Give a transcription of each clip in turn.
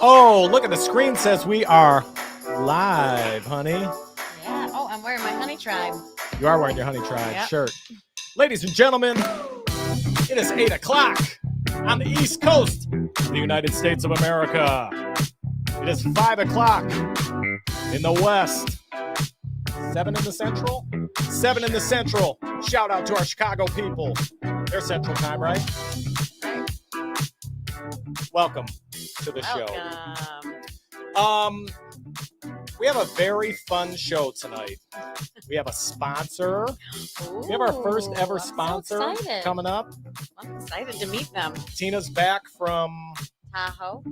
Oh, look at the screen says we are live, honey. Yeah. Oh, I'm wearing my Honey Tribe. You are wearing your Honey Tribe Yep. shirt. Ladies and gentlemen, it is 8 o'clock on the East Coast of the United States of America. It is 5 o'clock in the West. 7 in the Central? 7 in the Central. Shout out to our Chicago people. They're Central Time, right? Welcome to the show. We have a very fun show tonight. We have a sponsor. Ooh, We have our first ever I'm so sponsor excited. coming up. I'm excited to meet them. Tina's back from Tahoe.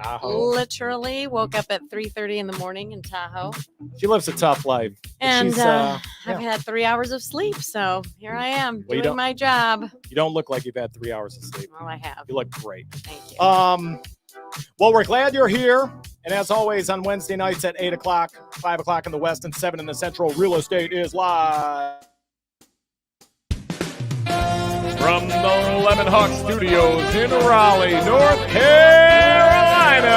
Tahoe. Literally woke up at 3:30 in the morning in Tahoe. She lives a tough life. And She's, I've yeah. had 3 hours of sleep. So here I am Well, you doing don't- my job. You don't look like you've had 3 hours of sleep. Well, I have. You look great. Thank you. Well, we're glad you're here. And as always, on Wednesday nights at 8 o'clock, 5 o'clock in the West, and 7 in the Central, Real Estate is live. From the Lemon Hawk Studios in Raleigh, North Carolina,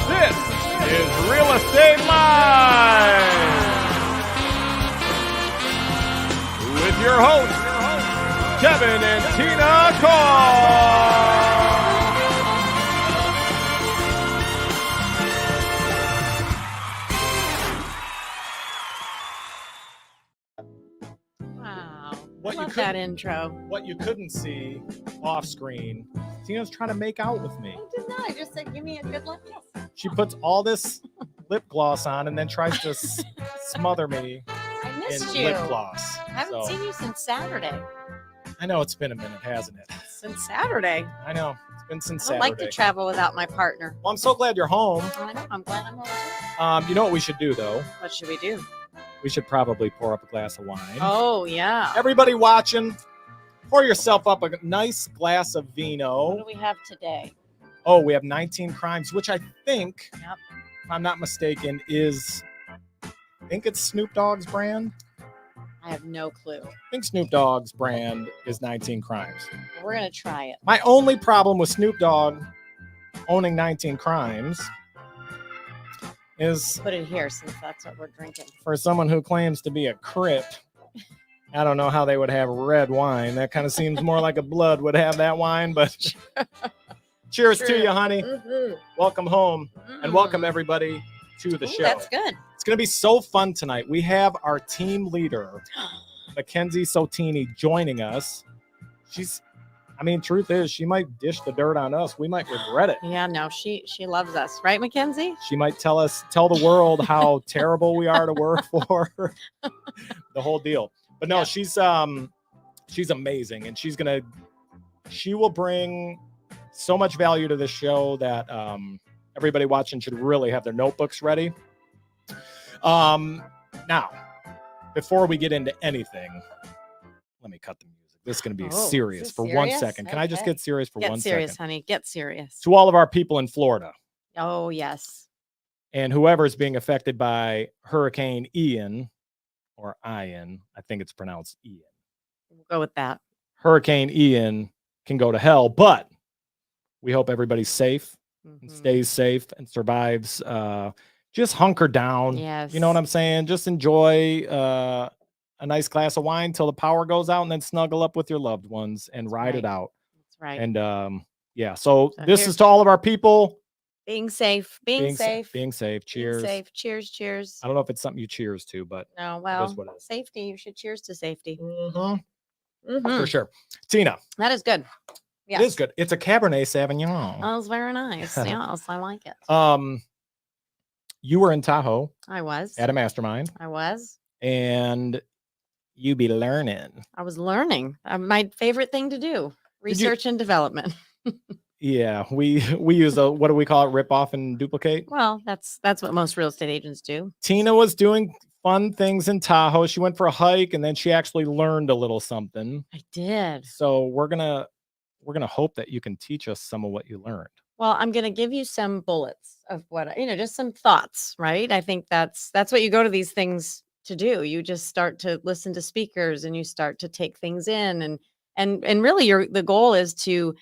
this is Real Estate Live. With your hosts, Kevin and Tina Caul. Wow. What you Love could- that intro. What you couldn't see off screen, Tina's trying to make out with me. I did not. I just said, give me a good lip kiss. She puts all this lip gloss on and then tries to smother me I in missed you. lip gloss. I haven't So, seen you since Saturday. I know it's been a minute, hasn't it? Since Saturday. I know it's been since I don't Saturday. like to travel without my partner. Well, I'm so glad you're home. I know. I'm glad I'm home too. You know what we should do though? What should we do? We should probably pour up a glass of wine. Oh, yeah. Everybody watching, pour yourself up a nice glass of What vino. do we have today? Oh, we have 19 Crimes, which I think, Yep. if I'm not mistaken, is, I think it's Snoop Dogg's brand. I have no clue. I think Snoop Dogg's brand is 19 Crimes. We're going to try it. My only problem with Snoop Dogg owning 19 Crimes is Put it here since that's what we're drinking. for someone who claims to be a Crip. I don't know how they would have red wine. That kind of seems more like a Blood would have that wine, but cheers to True. you, honey. Mm-hmm. Welcome home and welcome everybody to the show. That's good. It's going to be so fun tonight. We have our team leader, Mackenzie Sottini, joining us. Truth is, she might dish the dirt on us. We might regret it. Yeah, no, she loves us. Right, Mackenzie? She might tell the world how terrible we are to work for. The whole deal. But no, Yeah. she's amazing, and she will bring so much value to this show that everybody watching should really have their notebooks ready. Now, before we get into anything, let me cut the music. This is going to be Oh, serious is for this 1 serious? second. Can I just Okay. get serious for 1 Get second? serious, honey. Get serious. To all of our people in Florida Oh, yes. and whoever is being affected by Hurricane Ian or Ian, I think it's pronounced Ian. We'll go with that. Hurricane Ian can go to hell, but we hope everybody's safe and Mhm. stays safe and survives. Just hunker down. Yes. You know what I'm saying? Just enjoy a nice glass of wine till the power goes out, and then snuggle up with your loved ones and ride it right. out. That's right. And yeah, so So this here- is to all of our people. being safe. Being safe. Being safe. Cheers. Being safe. Cheers. Cheers. I don't know if it's something you cheers to, but No, well, what it is. safety. You should cheers to safety. for Mhm. sure. Tina, That is good. Yes. it is good. It's a Cabernet Sauvignon. That was very nice. Yes, I like it. You were in Tahoe I was. at a mastermind, I was. and you be learning. I was learning. My favorite thing to do. Did you- Research and development. Yeah, we use a, what do we call it? Rip off and duplicate. Well, that's what most real estate agents do. Tina was doing fun things in Tahoe. She went for a hike, and then she actually learned a little something. I did. So we're gonna hope that you can teach us some of what you learned. Well, I'm going to give you some bullets of what, just some thoughts, right? I think that's what you go to these things to do. You just start to listen to speakers and you start to take things in and really the goal is to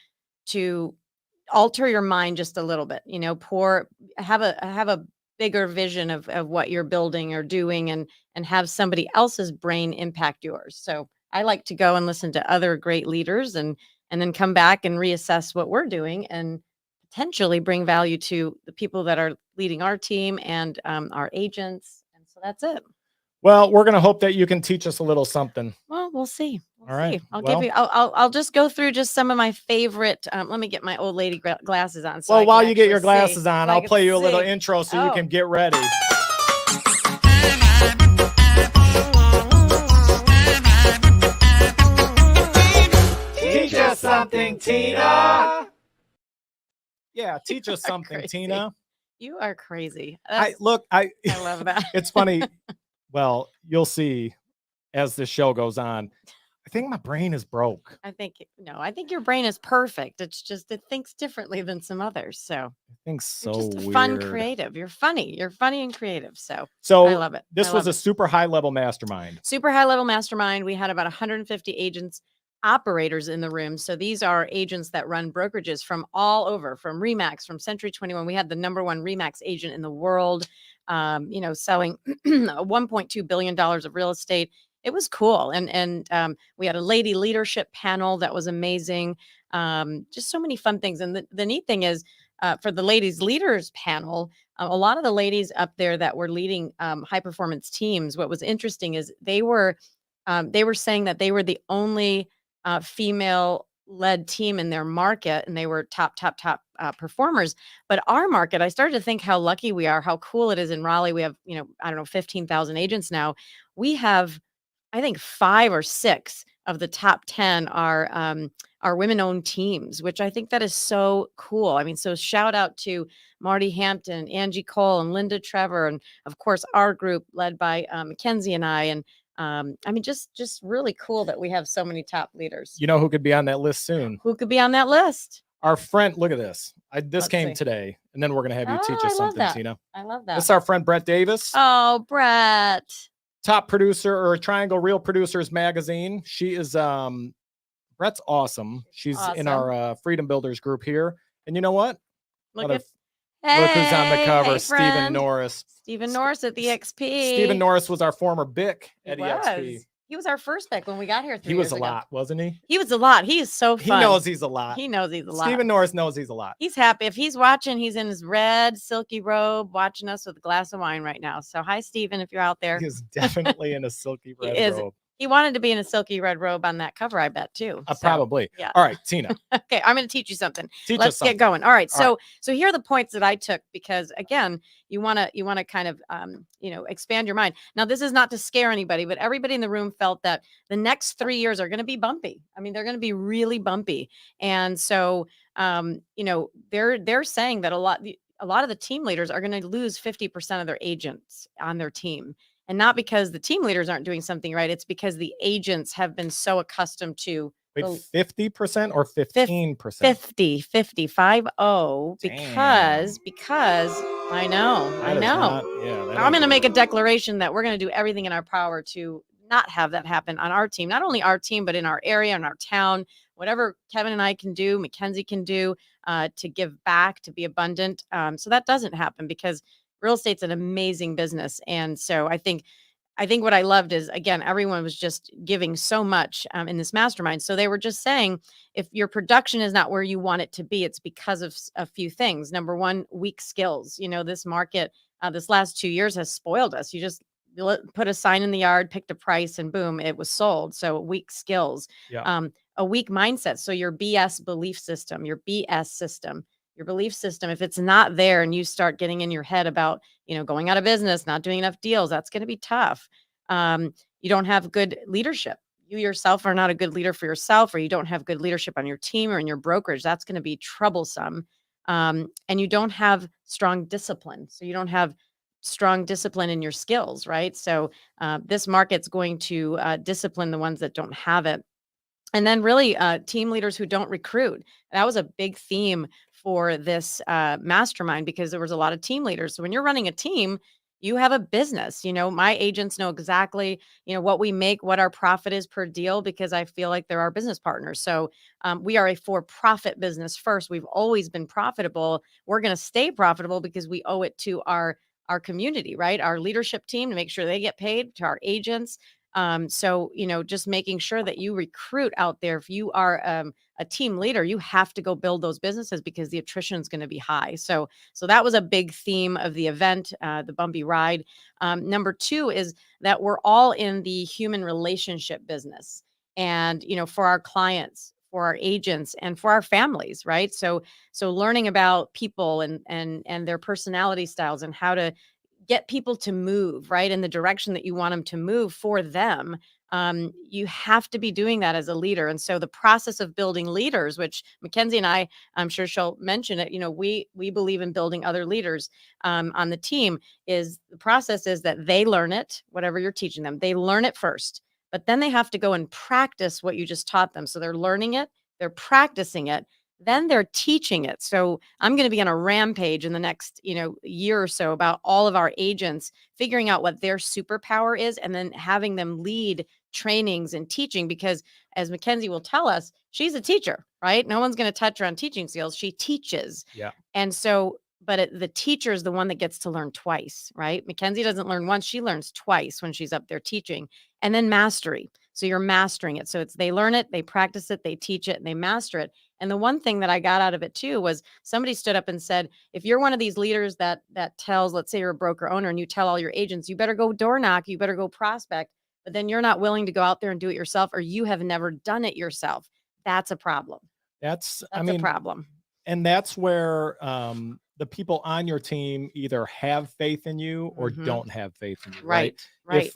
alter your mind just a little bit, have a bigger vision of what you're building or doing, and have somebody else's brain impact yours. So I like to go and listen to other great leaders, and then come back and reassess what we're doing, and potentially bring value to the people that are leading our team, and our agents. And so that's it. Well, we're going to hope that you can teach us a little something. Well, we'll see. All right. I'll Well- give you. I'll just go through just some of my favorite. Let me get my old lady glasses on. So Well, I while can you get your actually glasses see. on, So I I'll can play you a little see. intro so you Oh. can get ready. Teach us something, Tina. Yeah, teach us something, crazy. Tina. You are crazy. I I love that. It's funny. Well, you'll see as the show goes on. I think my brain is broke. I think your brain is perfect. It's just it thinks differently than some others. So I think so you're just a weird. fun creative. You're funny. You're funny and creative. So So I love it. This I was love a it. super high level mastermind. Super high level mastermind. We had about 150 agents, operators in the room. So these are agents that run brokerages from all over, from Remax, from Century 21. We had the number one Remax agent in the world, selling $1.2 billion of real estate. It was cool. And we had a lady leadership panel that was amazing. Just so many fun things. And the neat thing is, for the ladies leaders panel, a lot of the ladies up there that were leading high performance teams, what was interesting is they were saying that they were the only female led team in their market, and they were top performers. But our market, I started to think how lucky we are, how cool it is in Raleigh. We have, 15,000 agents now. We have, I think, 5 or 6 of the top 10 are women-owned teams, which I think that is so cool. I mean, so shout out to Marty Hampton, Angie Caul, and Linda Trevor, and of course our group led by Mackenzie and I. And I mean, just really cool that we have so many top leaders. You know who could be on that list soon? Who could be on that list? Our friend. Look at this. This Let's came see. today, and then we're gonna have you teach I us love something, that. Tina. I love that. This is our friend Brett Davis. Oh, Brett. Top producer or Triangle Real Producers magazine. She is Brett's awesome. She's in our Freedom Builders group here. And you know what? Look Look at who's on the cover. hey, Stephen friend. Norris. Stephen Norris at the EXP. Stephen Norris was our former BIC He at was. EXP. He was our first pick when we got here 3 He years was a ago. lot, wasn't he? He was a lot. He is so fun. He knows he's a lot. He knows he's a lot. Stephen Norris knows he's a lot. He's happy. If he's watching, he's in his red silky robe watching us with a glass of wine right now. So hi, Stephen, if you're out there. He's definitely in a silky red is. robe. He wanted to be in a silky red robe on that cover, I bet, too. So, Probably. Yeah. All right, Tina. Okay, I'm going to teach you something. Teach Let's us something. get going. All right. All So here are the points that I took, because again, you want to kind of expand your mind. Now, this is not to scare anybody, but everybody in the room felt that the next 3 years are going to be bumpy. I mean, they're going to be really bumpy. And so they're saying that a lot of the team leaders are going to lose 50% of their agents on their team. And not because the team leaders aren't doing something right. It's because the agents have been so accustomed to Wait, 50% or 15%? 50, 50, 5-0, because I know. I'm going to make a declaration that we're going to do everything in our power to not have that happen on our team, not only our team, but in our area, in our town, whatever Kevin and I can do, Mackenzie can do to give back, to be abundant. So that doesn't happen, because real estate's an amazing business. And so I think what I loved is, again, everyone was just giving so much in this mastermind. So they were just saying, if your production is not where you want it to be, it's because of a few things. Number one, weak skills. This market, this last 2 years has spoiled us. You just put a sign in the yard, picked a price, and boom, it was sold. So weak skills, a weak mindset. So your BS belief system, your BS system, your belief system, if it's not there and you start getting in your head about, going out of business, not doing enough deals, that's going to be tough. You don't have good leadership. You yourself are not a good leader for yourself, or you don't have good leadership on your team or in your brokerage. That's going to be troublesome. And you don't have strong discipline. So you don't have strong discipline in your skills, right? So this market's going to discipline the ones that don't have it. And then really team leaders who don't recruit. That was a big theme for this mastermind, because there was a lot of team leaders. So when you're running a team, you have a business. My agents know exactly, what we make, what our profit is per deal, because I feel like they're our business partners. So we are a for-profit business first. We've always been profitable. We're going to stay profitable because we owe it to our community, right? Our leadership team, to make sure they get paid, to our agents. So, just making sure that you recruit out there. If you are a team leader, you have to go build those businesses because the attrition is going to be high. So that was a big theme of the event, the bumpy ride. Number 2 is that we're all in the human relationship business, and, for our clients, for our agents, and for our families, right? So learning about people and their personality styles, and how to get people to move right in the direction that you want them to move for them. You have to be doing that as a leader. And so the process of building leaders, which Mackenzie and I'm sure she'll mention it, we believe in building other leaders on the team. Is the process is that they learn it, whatever you're teaching them, they learn it first, but then they have to go and practice what you just taught them. So they're learning it, they're practicing it, then they're teaching it. So I'm going to be on a rampage in the next, year or so about all of our agents figuring out what their superpower is, and then having them lead trainings and teaching, because as Mackenzie will tell us, she's a teacher, right? No one's going to touch her on teaching skills. She teaches. Yeah. And so, but the teacher is the one that gets to learn twice, right? Mackenzie doesn't learn once, she learns twice when she's up there teaching. And then mastery. So you're mastering it. So they learn it, they practice it, they teach it, and they master it. And the one thing that I got out of it too was somebody stood up and said, if you're one of these leaders that tells, let's say you're a broker owner and you tell all your agents, you better go door knock, you better go prospect, but then you're not willing to go out there and do it yourself, or you have never done it yourself. That's a problem. That's a problem. And that's where the people on your team either have faith in you or don't have faith in you. Right. If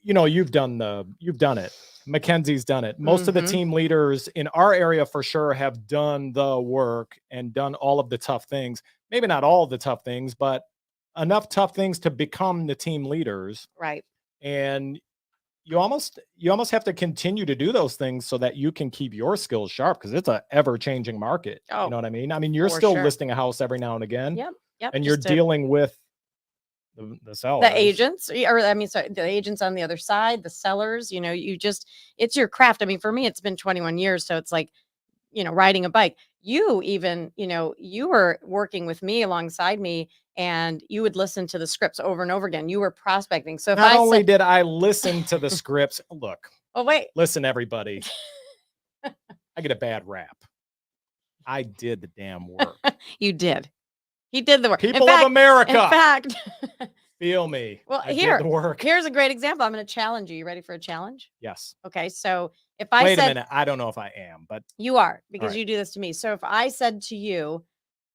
you've done it. Mackenzie's done it. Most of the team leaders in our area for sure have done the work and done all of the tough things. Maybe not all of the tough things, but enough tough things to become the team leaders. Right. And you almost have to continue to do those things so that you can keep your skills sharp, because it's an ever-changing market. Oh, you know what I mean? I mean, you're still listing a house every now and again. Yep. And you're dealing with the sellers, the agents, the agents on the other side, the sellers. It's your craft. I mean, for me, it's been 21 years, so it's like, riding a bike. You even, you were working with me alongside me, and you would listen to the scripts over and over again. You were prospecting. So not only did I listen to the scripts, look. Oh wait, listen, everybody. I get a bad rap. I did the damn work. You did. He did the work. People of America. In fact, feel me. Well, I did the work. Here's a great example. I'm going to challenge you. You ready for a challenge? Yes. Okay. So if I wait a minute, I don't know if I am, but you are, because you do this to me. So if I said to you,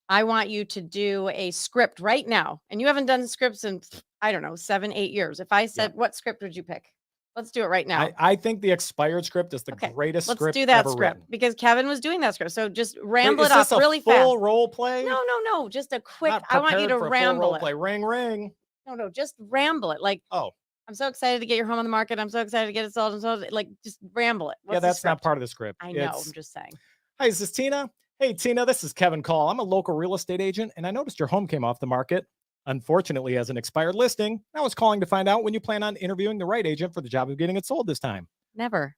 I want you to do a script right now, and you haven't done scripts in, I don't know, 7-8 years. If I said, what script would you pick? Let's do it right now. I think the expired script is the greatest script. Let's do that script written. Because Kevin was doing that script. So just ramble it off really fast. Full role play? No. Just a quick. I want you to ramble it. Ring, ring. No. Just ramble it. Like, I'm so excited to get your home on the market. I'm so excited to get it sold. Like, just ramble it. What's that's not part of the script. I know. I'm just saying. Hi, is this Tina? Hey, Tina, this is Kevin Caul. I'm a local real estate agent, and I noticed your home came off the market. Unfortunately, as an expired listing, I was calling to find out when you plan on interviewing the right agent for the job of getting it sold this time. Never.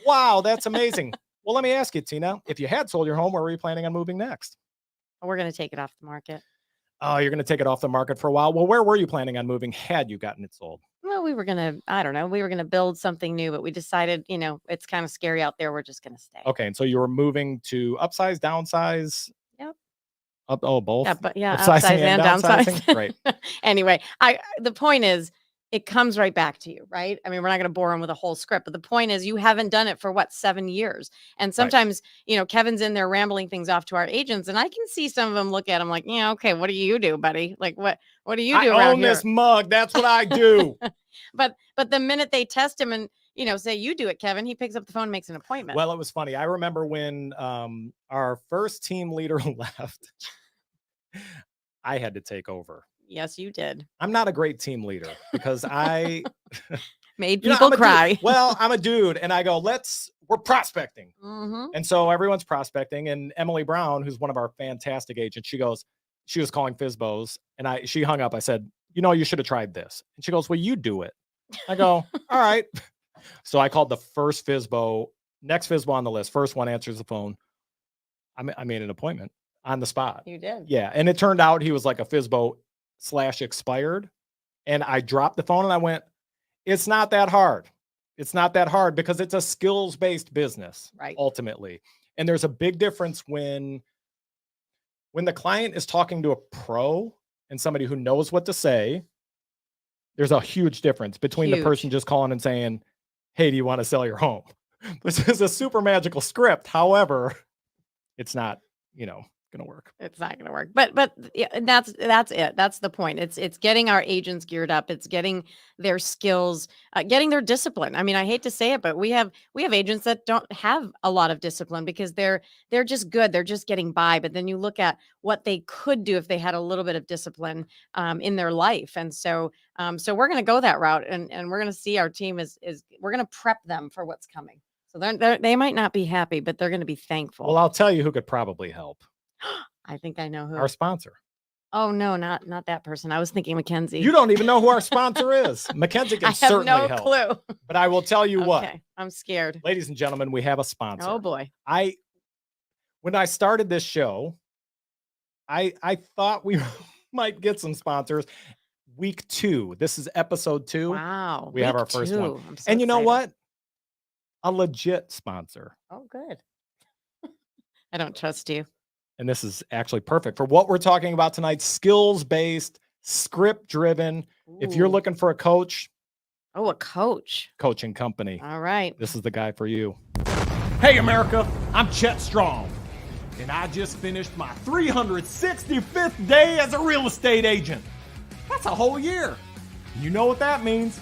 Wow, that's amazing. Well, let me ask you, Tina, if you had sold your home, where were you planning on moving next? We're going to take it off the market. Oh, you're going to take it off the market for a while. Well, where were you planning on moving had you gotten it sold? Well, we were going to build something new, but we decided, it's kind of scary out there. We're just going to stay. Okay. And so you were moving to upsize, downsize? Yep. Both. Yeah, upsize and downsize. Right. Anyway, the point is, it comes right back to you, right? I mean, we're not going to bore them with a whole script, but the point is, you haven't done it for 7 years. And sometimes, Kevin's in there rambling things off to our agents, and I can see some of them look at him like, okay, what do you do, buddy? Like, what do you do around here? I own this mug. That's what I do. But the minute they test him and, say, you do it, Kevin, he picks up the phone and makes an appointment. Well, it was funny. I remember when our first team leader left, I had to take over. Yes, you did. I'm not a great team leader because I made people cry. Well, I'm a dude, and I go, we're prospecting. And so everyone's prospecting, and Emily Brown, who's one of our fantastic agents, she was calling FSBOs, and she hung up. I said, you should have tried this. And she goes, well, you do it. I go, all right. So I called the first FSBO, next FSBO on the list. First one answers the phone. I made an appointment on the spot. You did. Yeah. And it turned out he was like a FSBO/expired. And I dropped the phone and I went, it's not that hard. It's not that hard because it's a skills-based business, right? Ultimately. And there's a big difference when the client is talking to a pro and somebody who knows what to say. There's a huge difference between the person just calling and saying, hey, do you want to sell your home? This is a super magical script. However, it's not, going to work. It's not going to work. But yeah, that's it. That's the point. It's getting our agents geared up. It's getting their skills, getting their discipline. I mean, I hate to say it, but we have agents that don't have a lot of discipline because they're just good. They're just getting by. But then you look at what they could do if they had a little bit of discipline in their life. And so we're going to go that route, and we're going to see our team is we're going to prep them for what's coming. So they might not be happy, but they're going to be thankful. Well, I'll tell you who could probably help. I think I know who. Our sponsor. Oh, no, not that person. I was thinking Mackenzie. You don't even know who our sponsor is. Mackenzie can certainly help. I have no clue. But I will tell you what. I'm scared. Ladies and gentlemen, we have a sponsor. Oh, boy. When I started this show, I thought we might get some sponsors. Week 2. This is episode 2. Wow. We have our first one. And you know what? A legit sponsor. Oh, good. I don't trust you. And this is actually perfect for what we're talking about tonight. Skills-based, script-driven. If you're looking for a coach. Oh, a coach. Coaching company. All right. This is the guy for you. Hey, America. I'm Chet Strong. And I just finished my 365th day as a real estate agent. That's a whole year. You know what that means?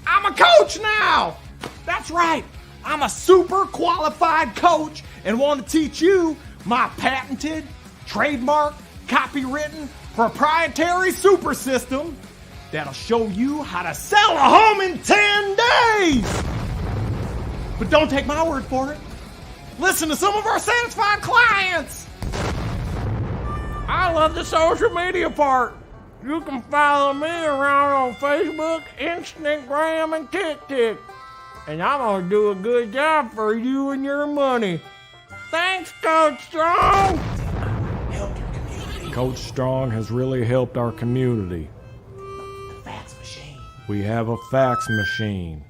I'm a coach now. That's right. I'm a super qualified coach and want to teach you my patented, trademark, copywritten, proprietary super system that'll show you how to sell a home in 10 days. But don't take my word for it. Listen to some of our satisfied clients. I love the social media part. You can follow me around on Facebook, Instagram, and TikTok. And I'm going to do a good job for you and your money. Thanks, Coach Strong. Help your community. Coach Strong has really helped our community. The fax machine. We have a fax machine.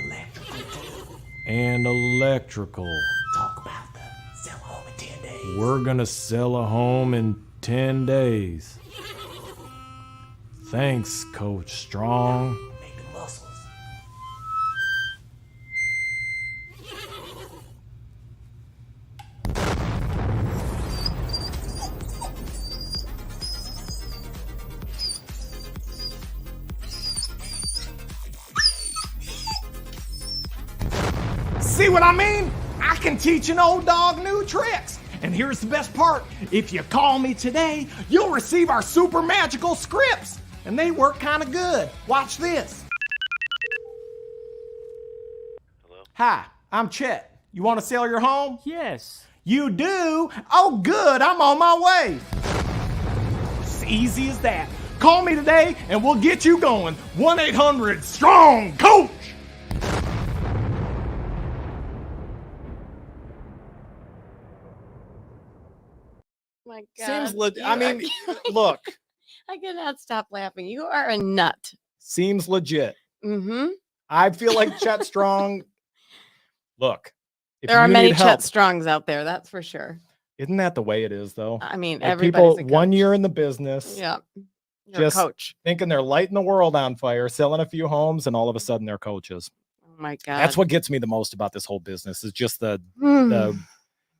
Electrical. And electrical. Talk about the sell a home in 10 days. We're going to sell a home in 10 days. Thanks, Coach Strong. Make the muscles. See what I mean? I can teach an old dog new tricks. And here's the best part. If you call me today, you'll receive our super magical scripts. And they work kind of good. Watch this. Hello? Hi, I'm Chet. You want to sell your home? Yes. You do? Oh, good. I'm on my way. It's easy as that. Call me today and we'll get you going. 1-800-STRONG-COACH. My God. Seems legit. I mean, look. I cannot stop laughing. You are a nut. Seems legit. Mm-hmm. I feel like Chet Strong. Look. There are many Chet Strongs out there, that's for sure. Isn't that the way it is, though? I mean, like everybody's people 1 year in the business. Yeah. You're Just a coach. Thinking they're lighting the world on fire, selling a few homes, and all of a sudden they're coaches. Oh my God. That's what gets me the most about this whole business is just the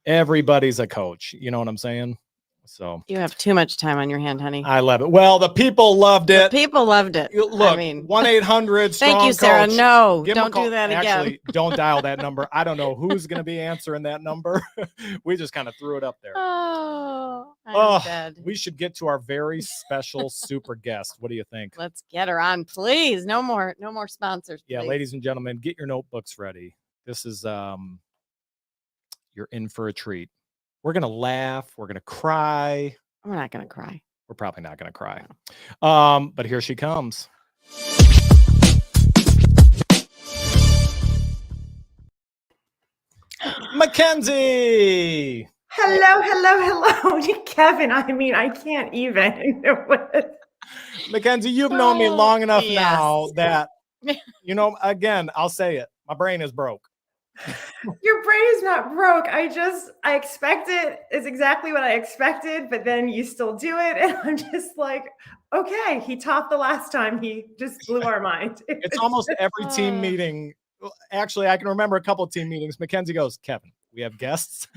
everybody's a coach. You know what I'm saying? So you have too much time on your hand, honey. I love it. Well, the people loved it. The people loved it. Look, I mean, 1-800 Thank you, Sarah. Coach. No, Give don't do that again. Actually, don't dial that number. I don't know who's going to be answering that number. We just kind of threw it up there. Oh, I'm dead. We should get to our very special super guest. What do you think? Let's get her on, please. No more sponsors. Yeah, please. ladies and gentlemen, get your notebooks ready. This is you're in for a treat. We're going to laugh. We're going to cry. We're not going to cry. We're probably not going to cry. But here she comes. Mackenzie. Hello, Kevin. I mean, I can't even. Mackenzie, you've known me long enough yes. now that, again, I'll say it. My brain is broke. Your brain is not broke. I expect it. It's exactly what I expected, but then you still do it. And I'm just like, okay, he topped the last time. He just blew our mind. It's almost every team meeting. Actually, I can remember a couple of team meetings. Mackenzie goes, Kevin, we have guests.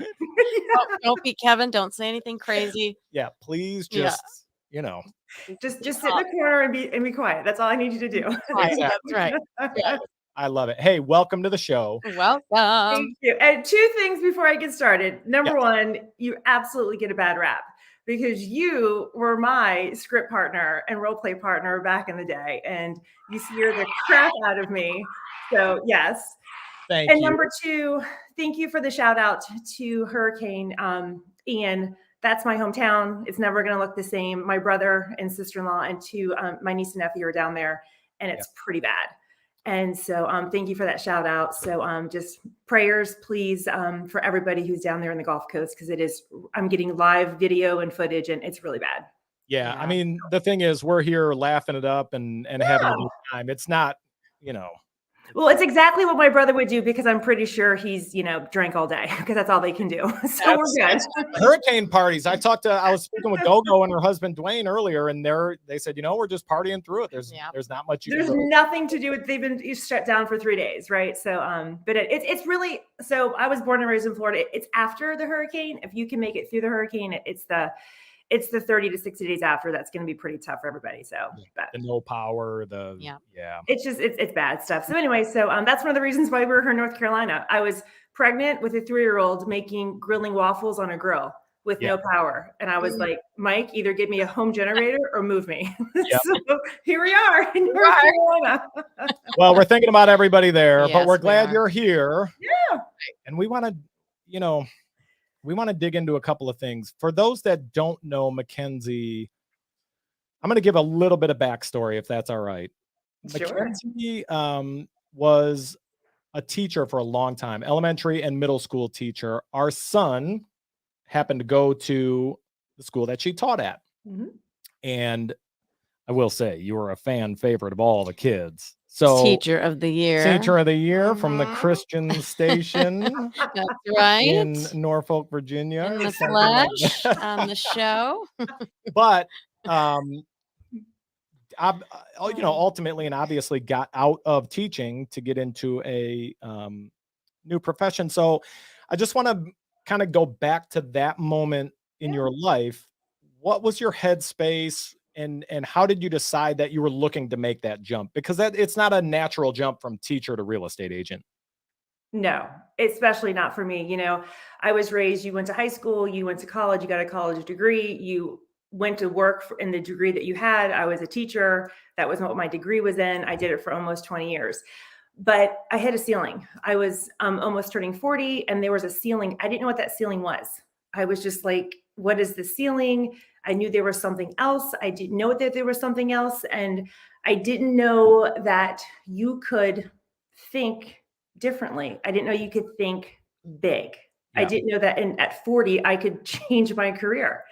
Don't be Kevin. Don't say anything crazy. Yeah, please just, Just sit in the corner and be quiet. That's all I need you to do. Exactly. That's right. Yeah. I love it. Hey, welcome to the show. Welcome. Thank you. And 2 things before I get started. Number 1, you absolutely get a bad rap because you were my script partner and role play partner back in the day, and you scare the crap out of me. So yes. Thank you. And number 2, thank you for the shout out to Hurricane Ian. That's my hometown. It's never going to look the same. My brother and sister-in-law and 2, my niece and nephew are down there, and it's pretty bad. And so thank you for that shout out. So just prayers, please, for everybody who's down there in the Gulf Coast, because I'm getting live video and footage, and it's really bad. Yeah. I mean, the thing is, we're here laughing it up and having a good time. It's not, Well, it's exactly what my brother would do, because I'm pretty sure he's, drank all day, because that's all they can do. So we're good. Hurricane parties. I was speaking with Gogo and her husband Dwayne earlier, and they said, we're just partying through it. There's not much. There's nothing to do with. They've been shut down for 3 days, right? So, but it's really. So I was born and raised in Florida. It's after the hurricane. If you can make it through the hurricane, it's the 30 to 60 days after that's going to be pretty tough for everybody. So the no power, it's bad stuff. So anyway, that's one of the reasons why we're here in North Carolina. I was pregnant with a 3-year-old grilling waffles on a grill with no power. And I was like, Mike, either give me a home generator or move me. So here we are in North Carolina. Well, we're thinking about everybody there, but we're glad you're here. Yeah. And we want to dig into a couple of things. For those that don't know Mackenzie, I'm going to give a little bit of backstory, if that's all right. Sure. Mackenzie was a teacher for a long time, elementary and middle school teacher. Our son happened to go to the school that she taught at. Mm-hmm. And I will say, you were a fan favorite of all the kids. So Teacher of the Year from the Christian station. That's right. In Norfolk, Virginia. In the flesh on the show. But, ultimately and obviously got out of teaching to get into a new profession. So I just want to kind of go back to that moment in your life. What was your headspace? And how did you decide that you were looking to make that jump? Because it's not a natural jump from teacher to real estate agent. No, especially not for me. I was raised, you went to high school, you went to college, you got a college degree, you went to work in the degree that you had. I was a teacher. That was what my degree was in. I did it for almost 20 years. But I hit a ceiling. I was almost turning 40, and there was a ceiling. I didn't know what that ceiling was. I was just like, what is the ceiling? I knew there was something else. I didn't know that there was something else. And I didn't know that you could think differently. I didn't know you could think big. Yeah. I didn't know that at 40, I could change my career.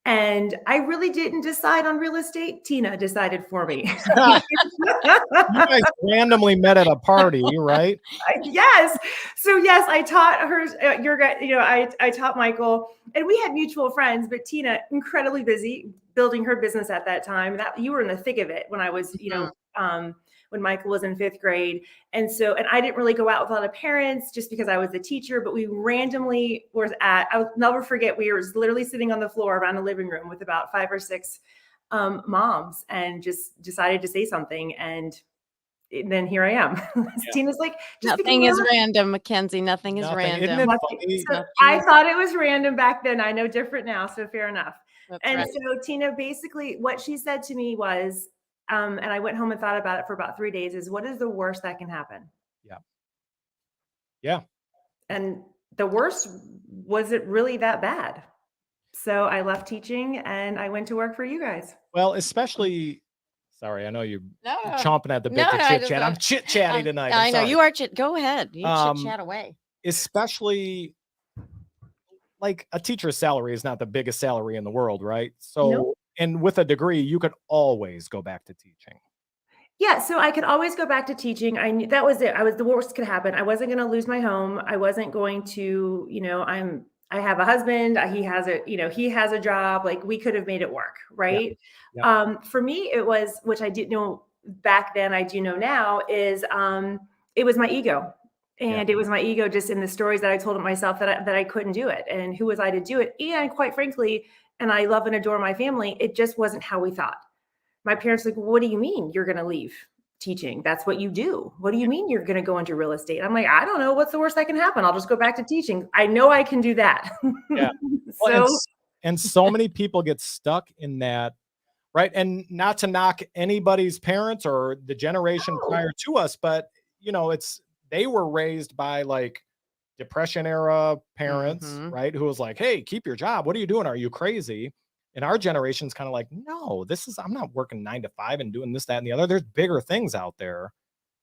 And I really didn't decide on real estate. Tina decided for me. You guys randomly met at a party, right? Yes. So yes, I taught her. I taught Michael, and we had mutual friends. But Tina, incredibly busy building her business at that time. That you were in the thick of it when I was, when Michael was in 5th grade. And I didn't really go out with a lot of parents just because I was the teacher, but we randomly I'll never forget, we were literally sitting on the floor around a living room with about 5 or 6 moms, and just decided to say something. And then here I am. Tina's like, nothing is random, Mackenzie. Nothing is random. I thought it was random back then. I know different now. So fair enough. That's right. So Tina, basically what she said to me was, and I went home and thought about it for about 3 days, is what is the worst that can happen? Yeah. Yeah. And the worst, was it really that bad? So I left teaching and I went to work for you guys. Well, especially, sorry, I know you're No, chomping at the bit no, to no, I chit chat. just, I'm chit chatty tonight. I I'm know sorry. you are go ahead. You chit Um, chat away. Especially like a teacher's salary is not the biggest salary in the world, right? So, Nope. and with a degree, you could always go back to teaching. Yeah, so I could always go back to teaching. I knew that was it. I was the worst could happen. I wasn't going to lose my home. I wasn't going to, I have a husband. He has a job. Like we could have made it work, Yeah. right? Yeah. For me, it was, which I didn't know back then. I do know now is, it was my ego, and it was my ego just in the stories that I told myself that I couldn't do it, and who was I to do it? And quite frankly, and I love and adore my family. It just wasn't how we thought. My parents were like, what do you mean you're going to leave teaching? That's what you do. What do you mean you're going to go into real estate? I'm like, I don't know. What's the worst that can happen? I'll just go back to teaching. I know I can do that. Yeah. Well, and so many people get stuck in that, right? And not to knock anybody's parents or the generation prior to us, but they were raised by like Depression era parents, right? Who was like, hey, keep your job. What are you doing? Are you crazy? And our generation's kind of like, no, I'm not working 9 to 5 and doing this, that, and the other. There's bigger things out there.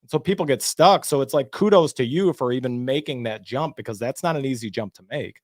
And so people get stuck. So it's like, kudos to you for even making that jump, because that's not an easy jump to make.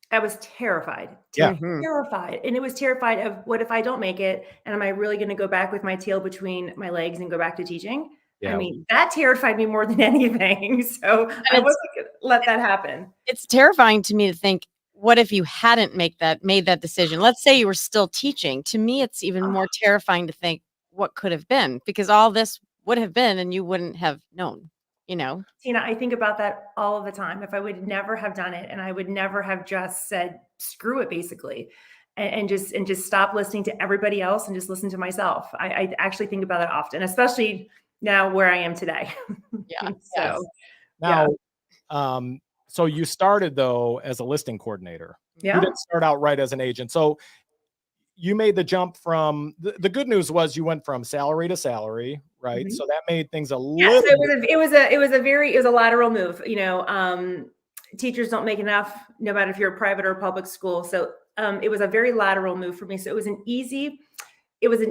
I was terrified. Yeah. Terrified. And it was terrified of, what if I don't make it? And am I really going to go back with my tail between my legs and go back to teaching? Yeah. I mean, that terrified me more than anything. So I wasn't going to let that happen. It's terrifying to me to think, what if you hadn't made that decision? Let's say you were still teaching. To me, it's even more terrifying to think what could have been, because all this would have been and you wouldn't have known, Tina, I think about that all of the time. If I would never have done it, and I would never have just said, screw it, basically, and just stop listening to everybody else and just listen to myself. I actually think about that often, especially now where I am today. Yeah. So now, so you started though as a listing coordinator. Yeah. You didn't start out right as an agent. So you made the jump from the good news was you went from salary to salary, right? So that made things a little. So it was a lateral move. Teachers don't make enough, no matter if you're a private or a public school. So it was a very lateral move for me. So it was an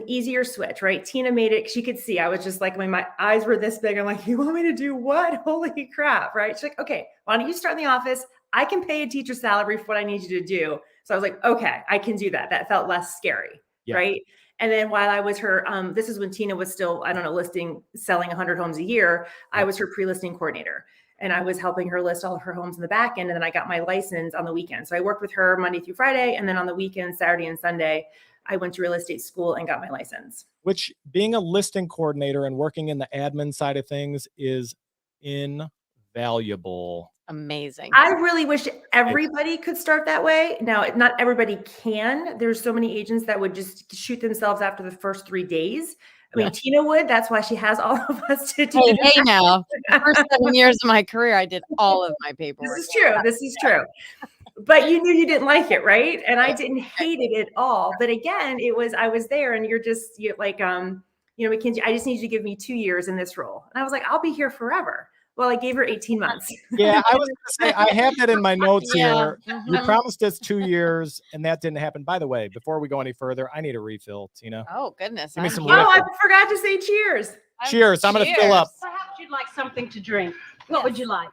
easier switch, right? Tina made it. She could see. I was just like, my eyes were this big. I'm like, you want me to do what? Holy crap, right? She's like, okay, why don't you start in the office? I can pay a teacher salary for what I need you to do. So I was like, okay, I can do that. That felt less scary, right? And then while I was her, this is when Tina was still, selling 100 homes a year. I was her pre-listing coordinator. And I was helping her list all of her homes in the back end. And then I got my license on the weekend. So I worked with her Monday through Friday. And then on the weekend, Saturday and Sunday, I went to real estate school and got my license. Which, being a listing coordinator and working in the admin side of things, is invaluable. Amazing. I really wish everybody could start that way. Now, not everybody can. There's so many agents that would just shoot themselves after the first 3 days. I mean, Tina would. That's why she has all of us to do. Hey, now, the first 7 years of my career, I did all of my paperwork. This is true. But you knew you didn't like it, right? And I didn't hate it at all. But again, I was there, and you're like, Mackenzie, I just need you to give me 2 years in this role. And I was like, I'll be here forever. Well, I gave her 18 months. Yeah, I was going to say, I have that in my notes here. You promised us 2 years, and that didn't happen. By the way, before we go any further, I need a refill, Tina. Oh, goodness. I forgot to say cheers. Cheers. I'm going to fill up. Perhaps you'd like something to drink. What would you like?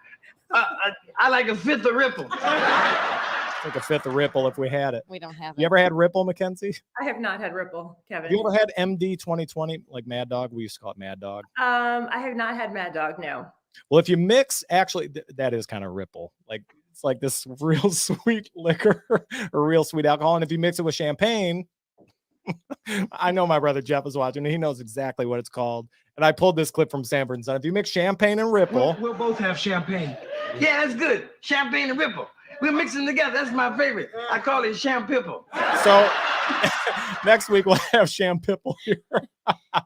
I like a fifth of Ripple. Like a fifth of Ripple if we had it. We don't have it. You ever had Ripple, Mackenzie? I have not had Ripple, Kevin. You ever had MD 2020, like Mad Dog? We used to call it Mad Dog. I have not had Mad Dog, no. Well, if you mix, actually, that is kind of Ripple. Like, it's like this real sweet liquor or real sweet alcohol. And if you mix it with champagne, I know my brother Jeff is watching, and he knows exactly what it's called. And I pulled this clip from Sanford & Son. If you mix champagne and Ripple. We'll both have champagne. Yeah, that's good. Champagne and Ripple. We'll mix them together. That's my favorite. I call it Champipple. So next week we'll have Champipple here.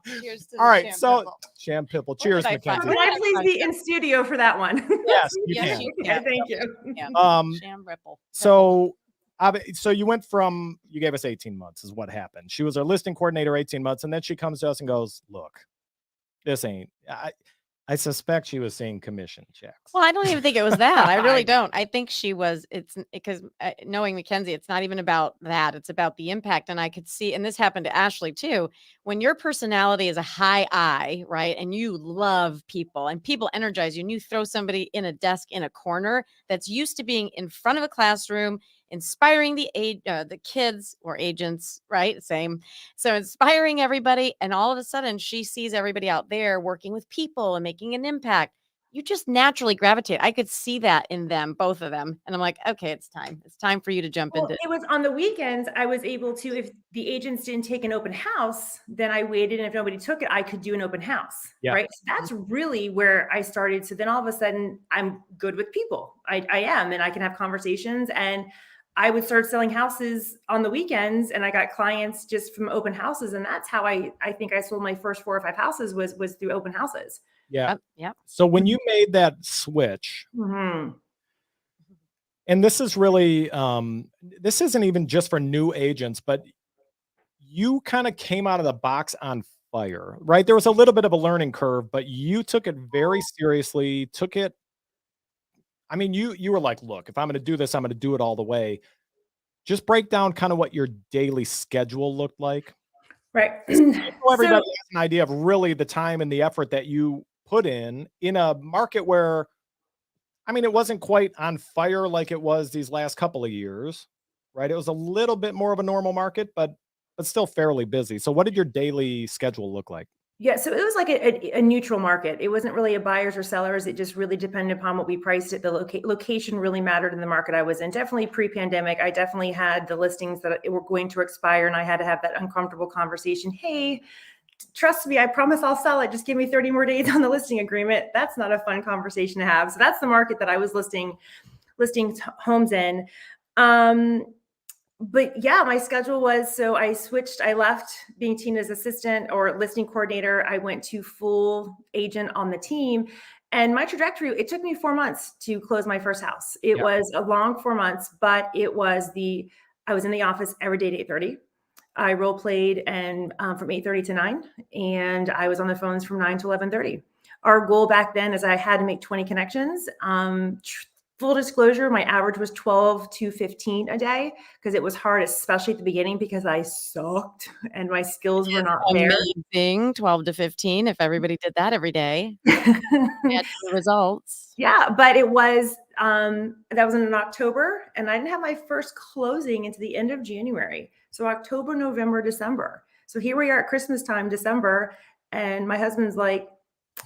Cheers to all right, Champipple. So Champipple. Cheers, Mackenzie. Can I please be in studio for that one? Yes, you Yes, can. you Okay, thank you. Yeah. Sham Ripple. So you went from, you gave us 18 months is what happened. She was our listing coordinator 18 months, and then she comes to us and goes, look, this ain't, I suspect she was seeing commission checks. Well, I don't even think it was that. I really don't. I think she was, it's because knowing Mackenzie, it's not even about that. It's about the impact. And I could see, and this happened to Ashley too, when your personality is a high I, right? And you love people and people energize you and you throw somebody in a desk in a corner that's used to being in front of a classroom, inspiring the kids or agents, right? Same. So inspiring everybody. And all of a sudden she sees everybody out there working with people and making an impact. You just naturally gravitate. I could see that in them, both of them. And I'm like, okay, it's time. It's time for you to jump into it. It was on the weekends. I was able to, if the agents didn't take an open house, then I waited. And if nobody took it, I could do an open house. Yeah. Right. So that's really where I started. So then all of a sudden I'm good with people. I am, and I can have conversations, and I would start selling houses on the weekends, and I got clients just from open houses. And that's how I think I sold my first 4 or 5 houses was through open houses. Yeah. Yeah. So when you made that switch, Mm-hmm. and this is really, this isn't even just for new agents, but you kind of came out of the box on fire, right? There was a little bit of a learning curve, but you took it very seriously, I mean, you were like, look, if I'm going to do this, I'm going to do it all the way. Just break down kind of what your daily schedule looked like. Right. So everybody has an idea of really the time and the effort that you put in a market where, I mean, it wasn't quite on fire like it was these last couple of years, right? It was a little bit more of a normal market, but still fairly busy. So what did your daily schedule look like? Yeah, so it was like a neutral market. It wasn't really a buyers or sellers. It just really depended upon what we priced it. The location really mattered in the market I was in. Definitely pre-pandemic, I definitely had the listings that were going to expire, and I had to have that uncomfortable conversation. Hey, trust me, I promise I'll sell it. Just give me 30 more days on the listing agreement. That's not a fun conversation to have. So that's the market that I was listing homes in. But yeah, my schedule was, so I left being Tina's assistant or listing coordinator. I went to full agent on the team, and my trajectory, it took me 4 months to close my first house. It was a long 4 months, but I was in the office every day at 8:30. I role played and from 8:30 to 9, and I was on the phones from 9 to 11:30. Our goal back then is I had to make 20 connections. Full disclosure, my average was 12 to 15 a day because it was hard, especially at the beginning because I sucked and my skills were not there. Amazing, 12 to 15. If everybody did that every day, the results. Yeah, but it was, that was in October, and I didn't have my first closing into the end of January. So October, November, December. So here we are at Christmas time, December, and my husband's like,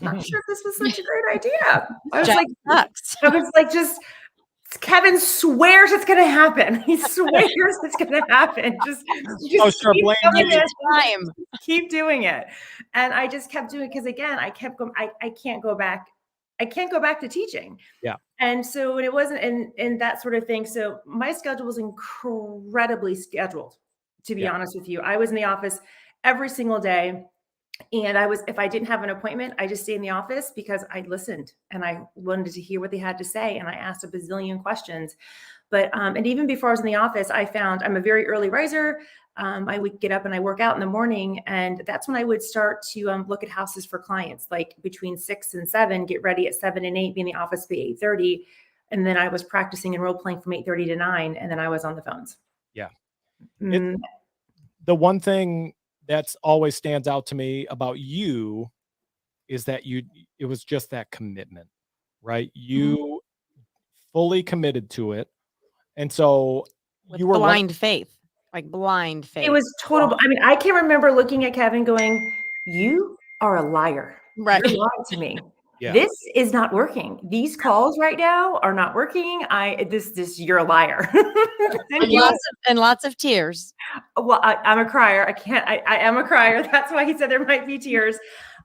not sure if this was such a great idea. I was like, just Kevin swears it's going to happen. He swears it's going to happen. Just keep doing it. And I just kept doing it because again, I kept going. I can't go back. I can't go back to teaching. Yeah. And so it wasn't, and that sort of thing. So my schedule was incredibly scheduled, to be honest with you. I was in the office every single day. And if I didn't have an appointment, I just stayed in the office because I listened and I wanted to hear what they had to say. And I asked a bazillion questions. But, and even before I was in the office, I found I'm a very early riser. I would get up and I work out in the morning. And that's when I would start to look at houses for clients, like between 6 and 7, get ready at 7 and 8, be in the office by 8:30. And then I was practicing and role playing from 8:30 to 9. And then I was on the phones. Yeah. The one thing that's always stands out to me about you is that it was just that commitment, right? You fully committed to it. And so you were blind faith. It was total. I mean, I can remember looking at Kevin going, you are a liar. Right. You're lying to me. Yeah. This is not working. These calls right now are not working. You're a liar. and lots of tears. Well, I'm a crier. I am a crier. That's why he said there might be tears.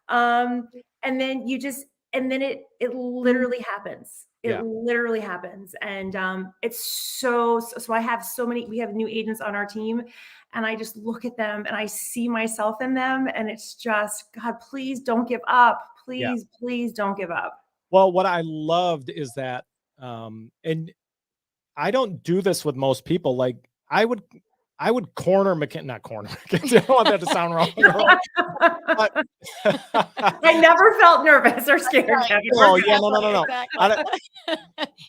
And then it literally happens. It literally happens. And it's so I have we have new agents on our team, and I just look at them and I see myself in them. And it's just, God, please don't give up. Please don't give up. Well, what I loved is that, and I don't do this with most people. Like I I would corner not corner Mackenzie. I don't want that to sound wrong. But, I never felt nervous or scared. Kevin. No.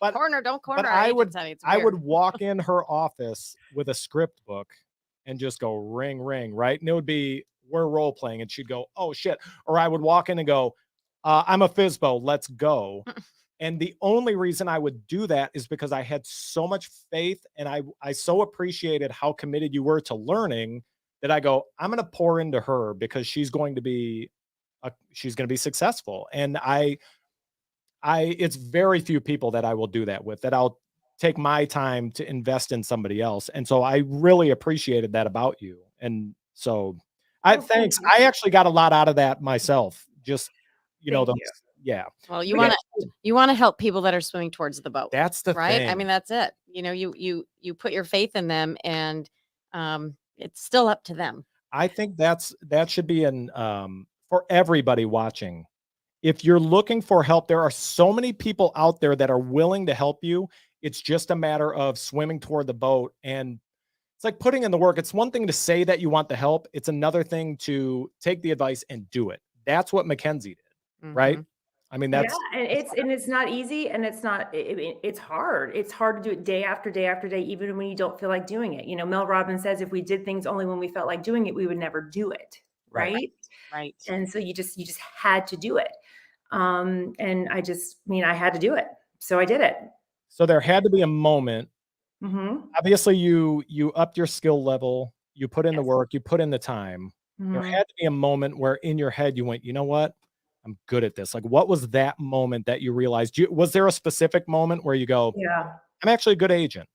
But corner, don't corner. But our I would, agents, honey. It's I weird. would walk in her office with a script book and just go ring, ring, right? And it would be, we're role playing, and she'd go, oh shit. Or I would walk in and go, I'm a FISBO, let's go. And the only reason I would do that is because I had so much faith, and I so appreciated how committed you were to learning that I go, I'm going to pour into her because she's going to be successful. And it's very few people that I will do that with, that I'll take my time to invest in somebody else. And so I really appreciated that about you. And so thanks. I actually got a lot out of that myself. Just, yeah. Well, you want to help people that are swimming towards the boat. That's the right. thing. I mean, that's it. You put your faith in them, and it's still up to them. I think that should be for everybody watching. If you're looking for help, there are so many people out there that are willing to help you. It's just a matter of swimming toward the boat, and it's like putting in the work. It's one thing to say that you want the help. It's another thing to take the advice and do it. That's what Mackenzie did, right? I mean, and it's not easy, and it's hard. It's hard to do it day after day after day, even when you don't feel like doing it. Mel Robbins says, if we did things only when we felt like doing it, we would never do it. Right. And so you just had to do it. And I had to do it. So I did it. So there had to be a moment. Obviously you upped your skill level, you put in the work, you put in the time. There had to be a moment where in your head you went, you know what? I'm good at this. Like, what was that moment that you realized? Was there a specific moment where you go, yeah, I'm actually a good agent,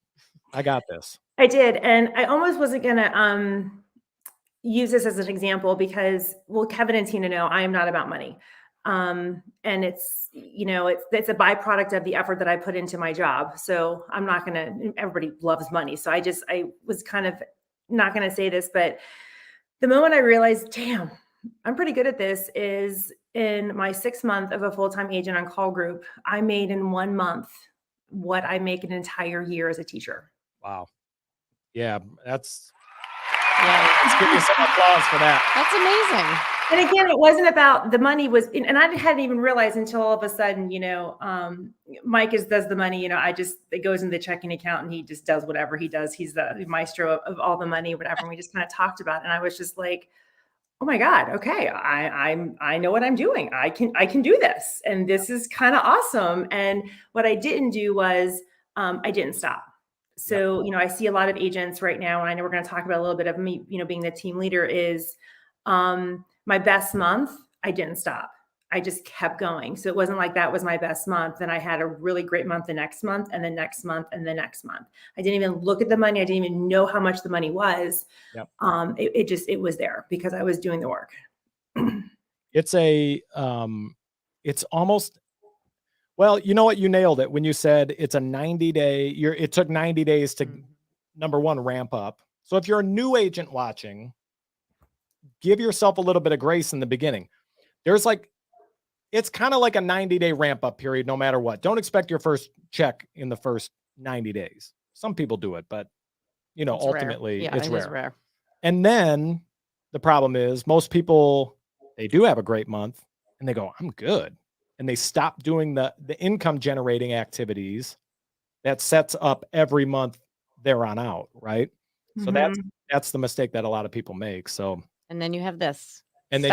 I got this? I did. And I almost wasn't going to use this as an example because, well, Kevin and Tina know I am not about money. And it's a byproduct of the effort that I put into my job. So I'm not going to, everybody loves money. So I was kind of not going to say this, but the moment I realized, damn, I'm pretty good at this is in my 6th month of a full-time agent on Caul Group, I made in 1 month what I make an entire year as a teacher. Wow. Yeah. Let's give you some applause for that. That's amazing. And again, it wasn't about the money and I hadn't even realized until all of a sudden, Mike does the money, it goes in the checking account and he just does whatever he does. He's the maestro of all the money, whatever. And we just kind of talked about it. And I was just like, oh my God, okay. I know what I'm doing. I can do this. And this is kind of awesome. And what I didn't do was, I didn't stop. So, I see a lot of agents right now, and I know we're going to talk about a little bit of me, being the team leader is, my best month, I didn't stop. I just kept going. So it wasn't like that was my best month. Then I had a really great month the next month and the next month and the next month. I didn't even look at the money. I didn't even know how much the money was. Yep. It was there because I was doing the work. It's almost, well, you know what? You nailed it when you said it's a 90-day, it took 90 days to, number one, ramp up. So if you're a new agent watching, give yourself a little bit of grace in the beginning. It's kind of like a 90-day ramp up period, no matter what. Don't expect your first check in the first 90 days. Some people do it, but it's ultimately rare. It's rare. And then the problem is most people, they do have a great month and they go, I'm good. And they stop doing the income generating activities that sets up every month there on out. Right. So that's the mistake that a lot of people make. So, and then you have this. And then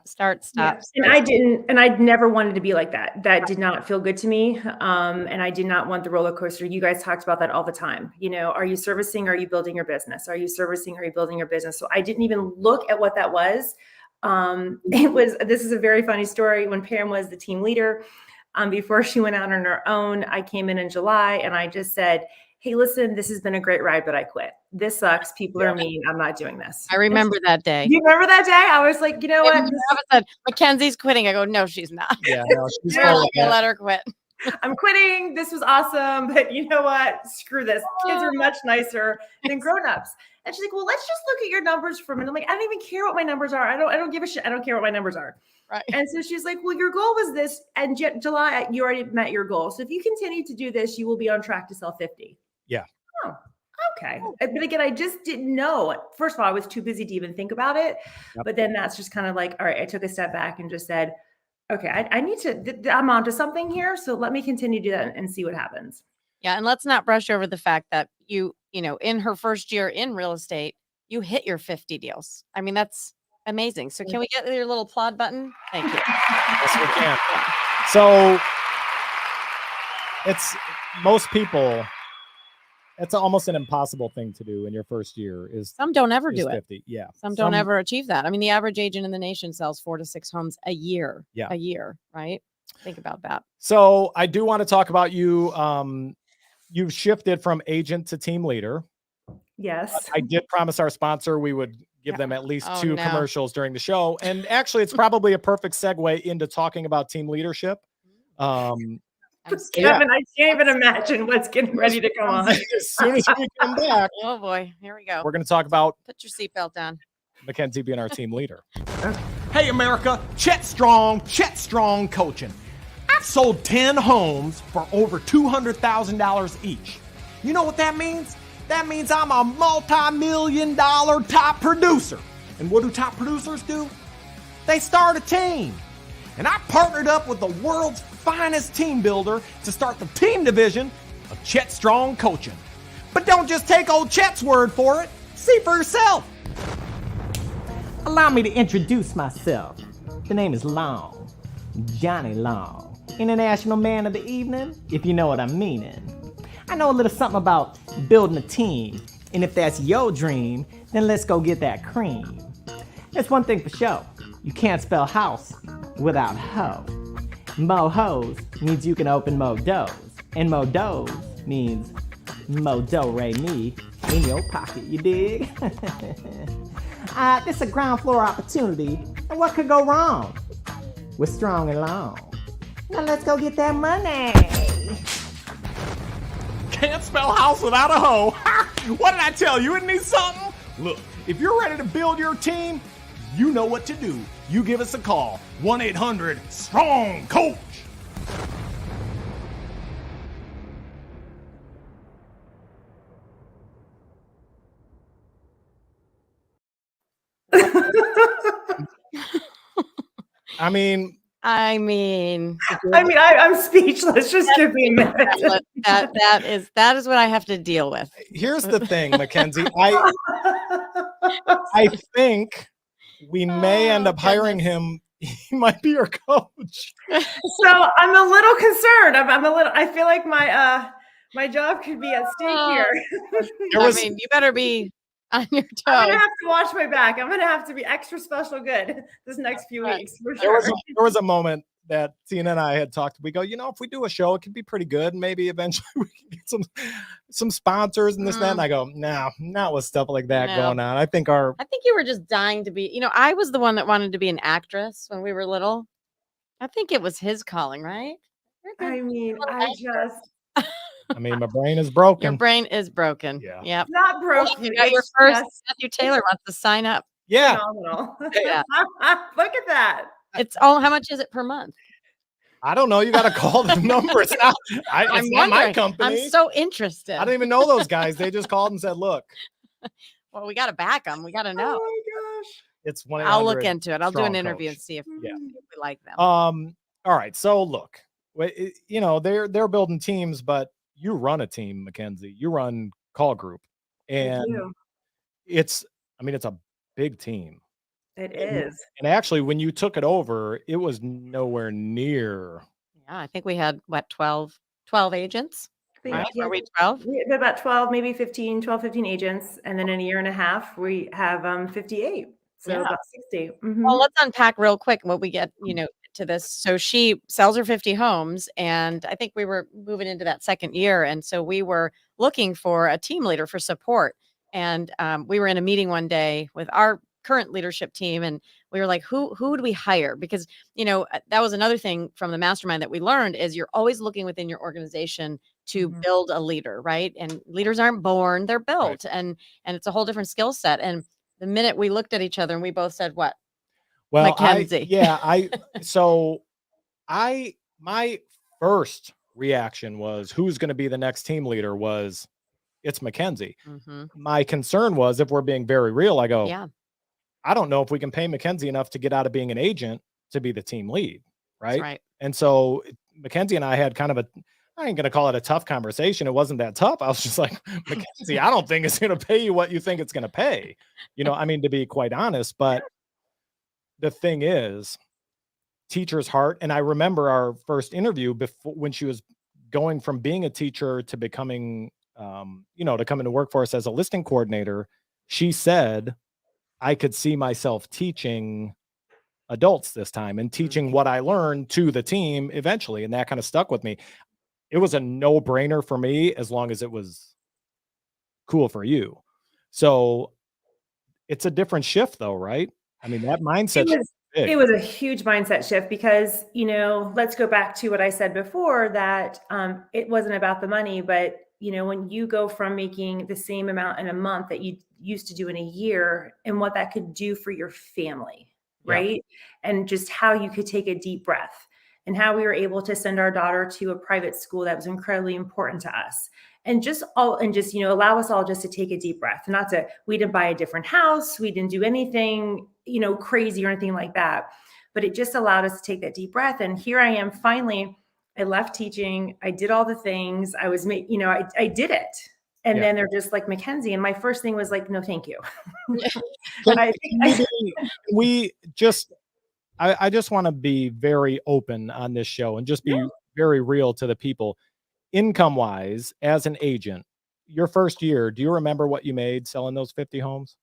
start. Yeah. And I'd never wanted to be like that. That did not feel good to me. And I did not want the roller coaster. You guys talked about that all the time. Are you servicing? Or are you building your business? Are you servicing? Or are you building your business? So I didn't even look at what that was. This is a very funny story. When Pam was the team leader, before she went out on her own, I came in July and I just said, hey, listen, this has been a great ride, but I quit. This sucks. People are mean. I'm not doing this. I remember that day. You remember that day? I was like, you know what? Said, Mackenzie's quitting. I go, no, she's not. Yeah, no, she's let her quit. I'm quitting. This was awesome. But you know what? Screw this. Kids are much nicer than grownups. And she's like, well, let's just look at your numbers for a minute. I'm like, I don't even care what my numbers are. I don't give a shit. I don't care what my numbers are. Right. And so she's like, well, your goal was this. And July, you already met your goal. So if you continue to do this, you will be on track to sell 50. Yeah. Oh, okay. But again, I just didn't know. First of all, I was too busy to even think about it. Yep. But then that's just kind of like, all right, I took a step back and just said, okay, I need to, I'm onto something here. So let me continue to do that and see what happens. Yeah. And let's not brush over the fact that you know, in her first year in real estate, you hit your 50 deals. I mean, that's amazing. So can we get your little applaud button? Thank you. Yes, we can. So it's most people, it's almost an impossible thing to do in your first year. Some don't ever do 50. it. Yeah. Some don't ever achieve that. I mean, the average agent in the nation sells 4 to 6 homes a year. Yeah. A year, right? Think about that. So I do want to talk about you. You've shifted from agent to team leader. Yes. I did promise our sponsor we would give them at least 2 commercials during the show. And actually, it's probably a perfect segue into talking about team leadership. Kevin, I can't even imagine what's getting ready to come on. As soon as we come back, oh boy, here we go. We're going to talk about put your seatbelt on. Mackenzie being our team leader. Hey America, Chet Strong Coaching. I've sold 10 homes for over $200,000 each. You know what that means? That means I'm a multi-million-dollar top producer. And what do top producers do? They start a team. And I partnered up with the world's finest team builder to start the team division of Chet Strong Coaching. But don't just take old Chet's word for it. See for yourself. Allow me to introduce myself. The name is Long, Johnny Long. International Man of the Evening, if you know what I'm meaning. I know a little something about building a team, and if that's your dream, then let's go get that cream. There's one thing for sure, you can't spell house without hoe. Mo hoes means you can open mo doors, and mo doors means mo do re mi in your pocket, you dig? This is a ground floor opportunity, and what could go wrong? We're strong and long. Now let's go get that money. Can't spell house without a hoe. What did I tell you? Isn't it something? Look, if you're ready to build your team, you know what to do. You give us a call. 1-800-STRONG-COACH. I mean, I'm speechless. Just give me a minute. That is what I have to deal with. Here's the thing, Mackenzie. I think we may end up hiring him. He might be your coach. So I'm a little concerned. I feel like my job could be at stake here. You better be on your toes. I'm gonna have to watch my back. I'm gonna have to be extra special good this next few weeks for sure. There was a moment that Tina and I had talked. We go, if we do a show, it could be pretty good. Maybe eventually we can get some sponsors and this and that. And I go, no, not with stuff like that going on. I think you were just dying to be. I was the one that wanted to be an actress when we were little. I think it was his calling, right? My brain is broken. Your brain is broken. Yeah. Yep. It's not broken. You got your first. Matthew Taylor wants to sign up. Yeah. Phenomenal. Yeah. Look at that. It's all. How much is it per month? I don't know. You got to call the number. It's not my company. I'm so interested. I don't even know those guys. They just called and said, "Look." Well, we got to back them. We got to know. Oh my gosh. It's 1-800. I'll look into it. I'll do an interview Coach. and see if we like them. All right. So look, they're building teams, but you run a team, Mackenzie. You run Caul Group, and it's a big team. It is. And actually, when you took it over, it was nowhere near. Yeah, I think we had 12 agents. Right? Yeah. Are we 12? We have about 12, maybe 15 agents. And then in a year and a half, we have 58. So about 60. Mm-hmm. Well, let's unpack real quick what we get, to this. So she sells her 50 homes, and I think we were moving into that second year. And so we were looking for a team leader for support. And we were in a meeting one day with our current leadership team, and we were like, who would we hire? Because, that was another thing from the mastermind that we learned is you're always looking within your organization to build a leader, right? And leaders aren't born, they're built. Right. And it's a whole different skill set. And the minute we looked at each other and we both said, what? Well, Mackenzie. My first reaction was, who's going to be the next team leader was it's Mackenzie. Mm-hmm. My concern was, if we're being very real, I go, Yeah. I don't know if we can pay Mackenzie enough to get out of being an agent to be the team lead. That's Right. right. And so Mackenzie and I had kind of I ain't going to call it a tough conversation. It wasn't that tough. I was just like, Mackenzie, I don't think it's going to pay you what you think it's going to pay. I mean, to be quite honest, but the thing is, teacher's heart. And I remember our first interview before, when she was going from being a teacher to becoming, to come into workforce as a listing coordinator. She said, I could see myself teaching adults this time and teaching what I learned to the team eventually. And that kind of stuck with me. It was a no-brainer for me, as long as it was cool for you. So it's a different shift though, right? I mean, that mindset shift is big. It was a huge mindset shift because, let's go back to what I said before, that it wasn't about the money, but when you go from making the same amount in a month that you used to do in a year, and what that could do for your family, right? And just how you could take a deep breath, and how we were able to send our daughter to a private school that was incredibly important to us. And just allow us all just to take a deep breath. We didn't buy a different house. We didn't do anything, crazy or anything like that. But it just allowed us to take that deep breath. And here I am, finally, I left teaching. I did all the things I was, I did it. And then they're just like, Mackenzie. And my first thing was like, no, thank you. I just want to be very open on this show and just be very real to the people. Income wise, as an agent, your first year, do you remember what you made selling those 50 homes?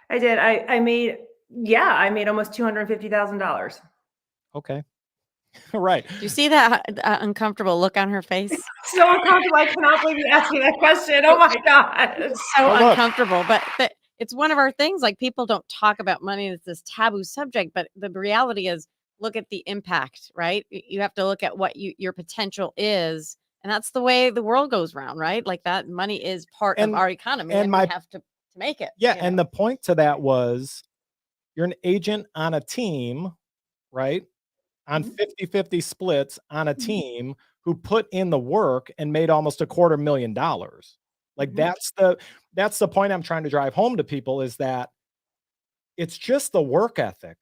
I did. I made almost $250,000. Okay. Right. Do you see that uncomfortable look on her face? So uncomfortable. I cannot believe you asked me that question. Oh my God. It's so uncomfortable. But it's one of our things. Like, people don't talk about money. It's this taboo subject. But the reality is, look at the impact, right? You have to look at what your potential is. And that's the way the world goes round, right? Like, that money is part of our economy, and we have to make it. Yeah. And the point to that was, you're an agent on a team, right? On 50-50 splits on a team who put in the work and made almost $250,000. Like, that's the point I'm trying to drive home to people, is that it's just the work ethic.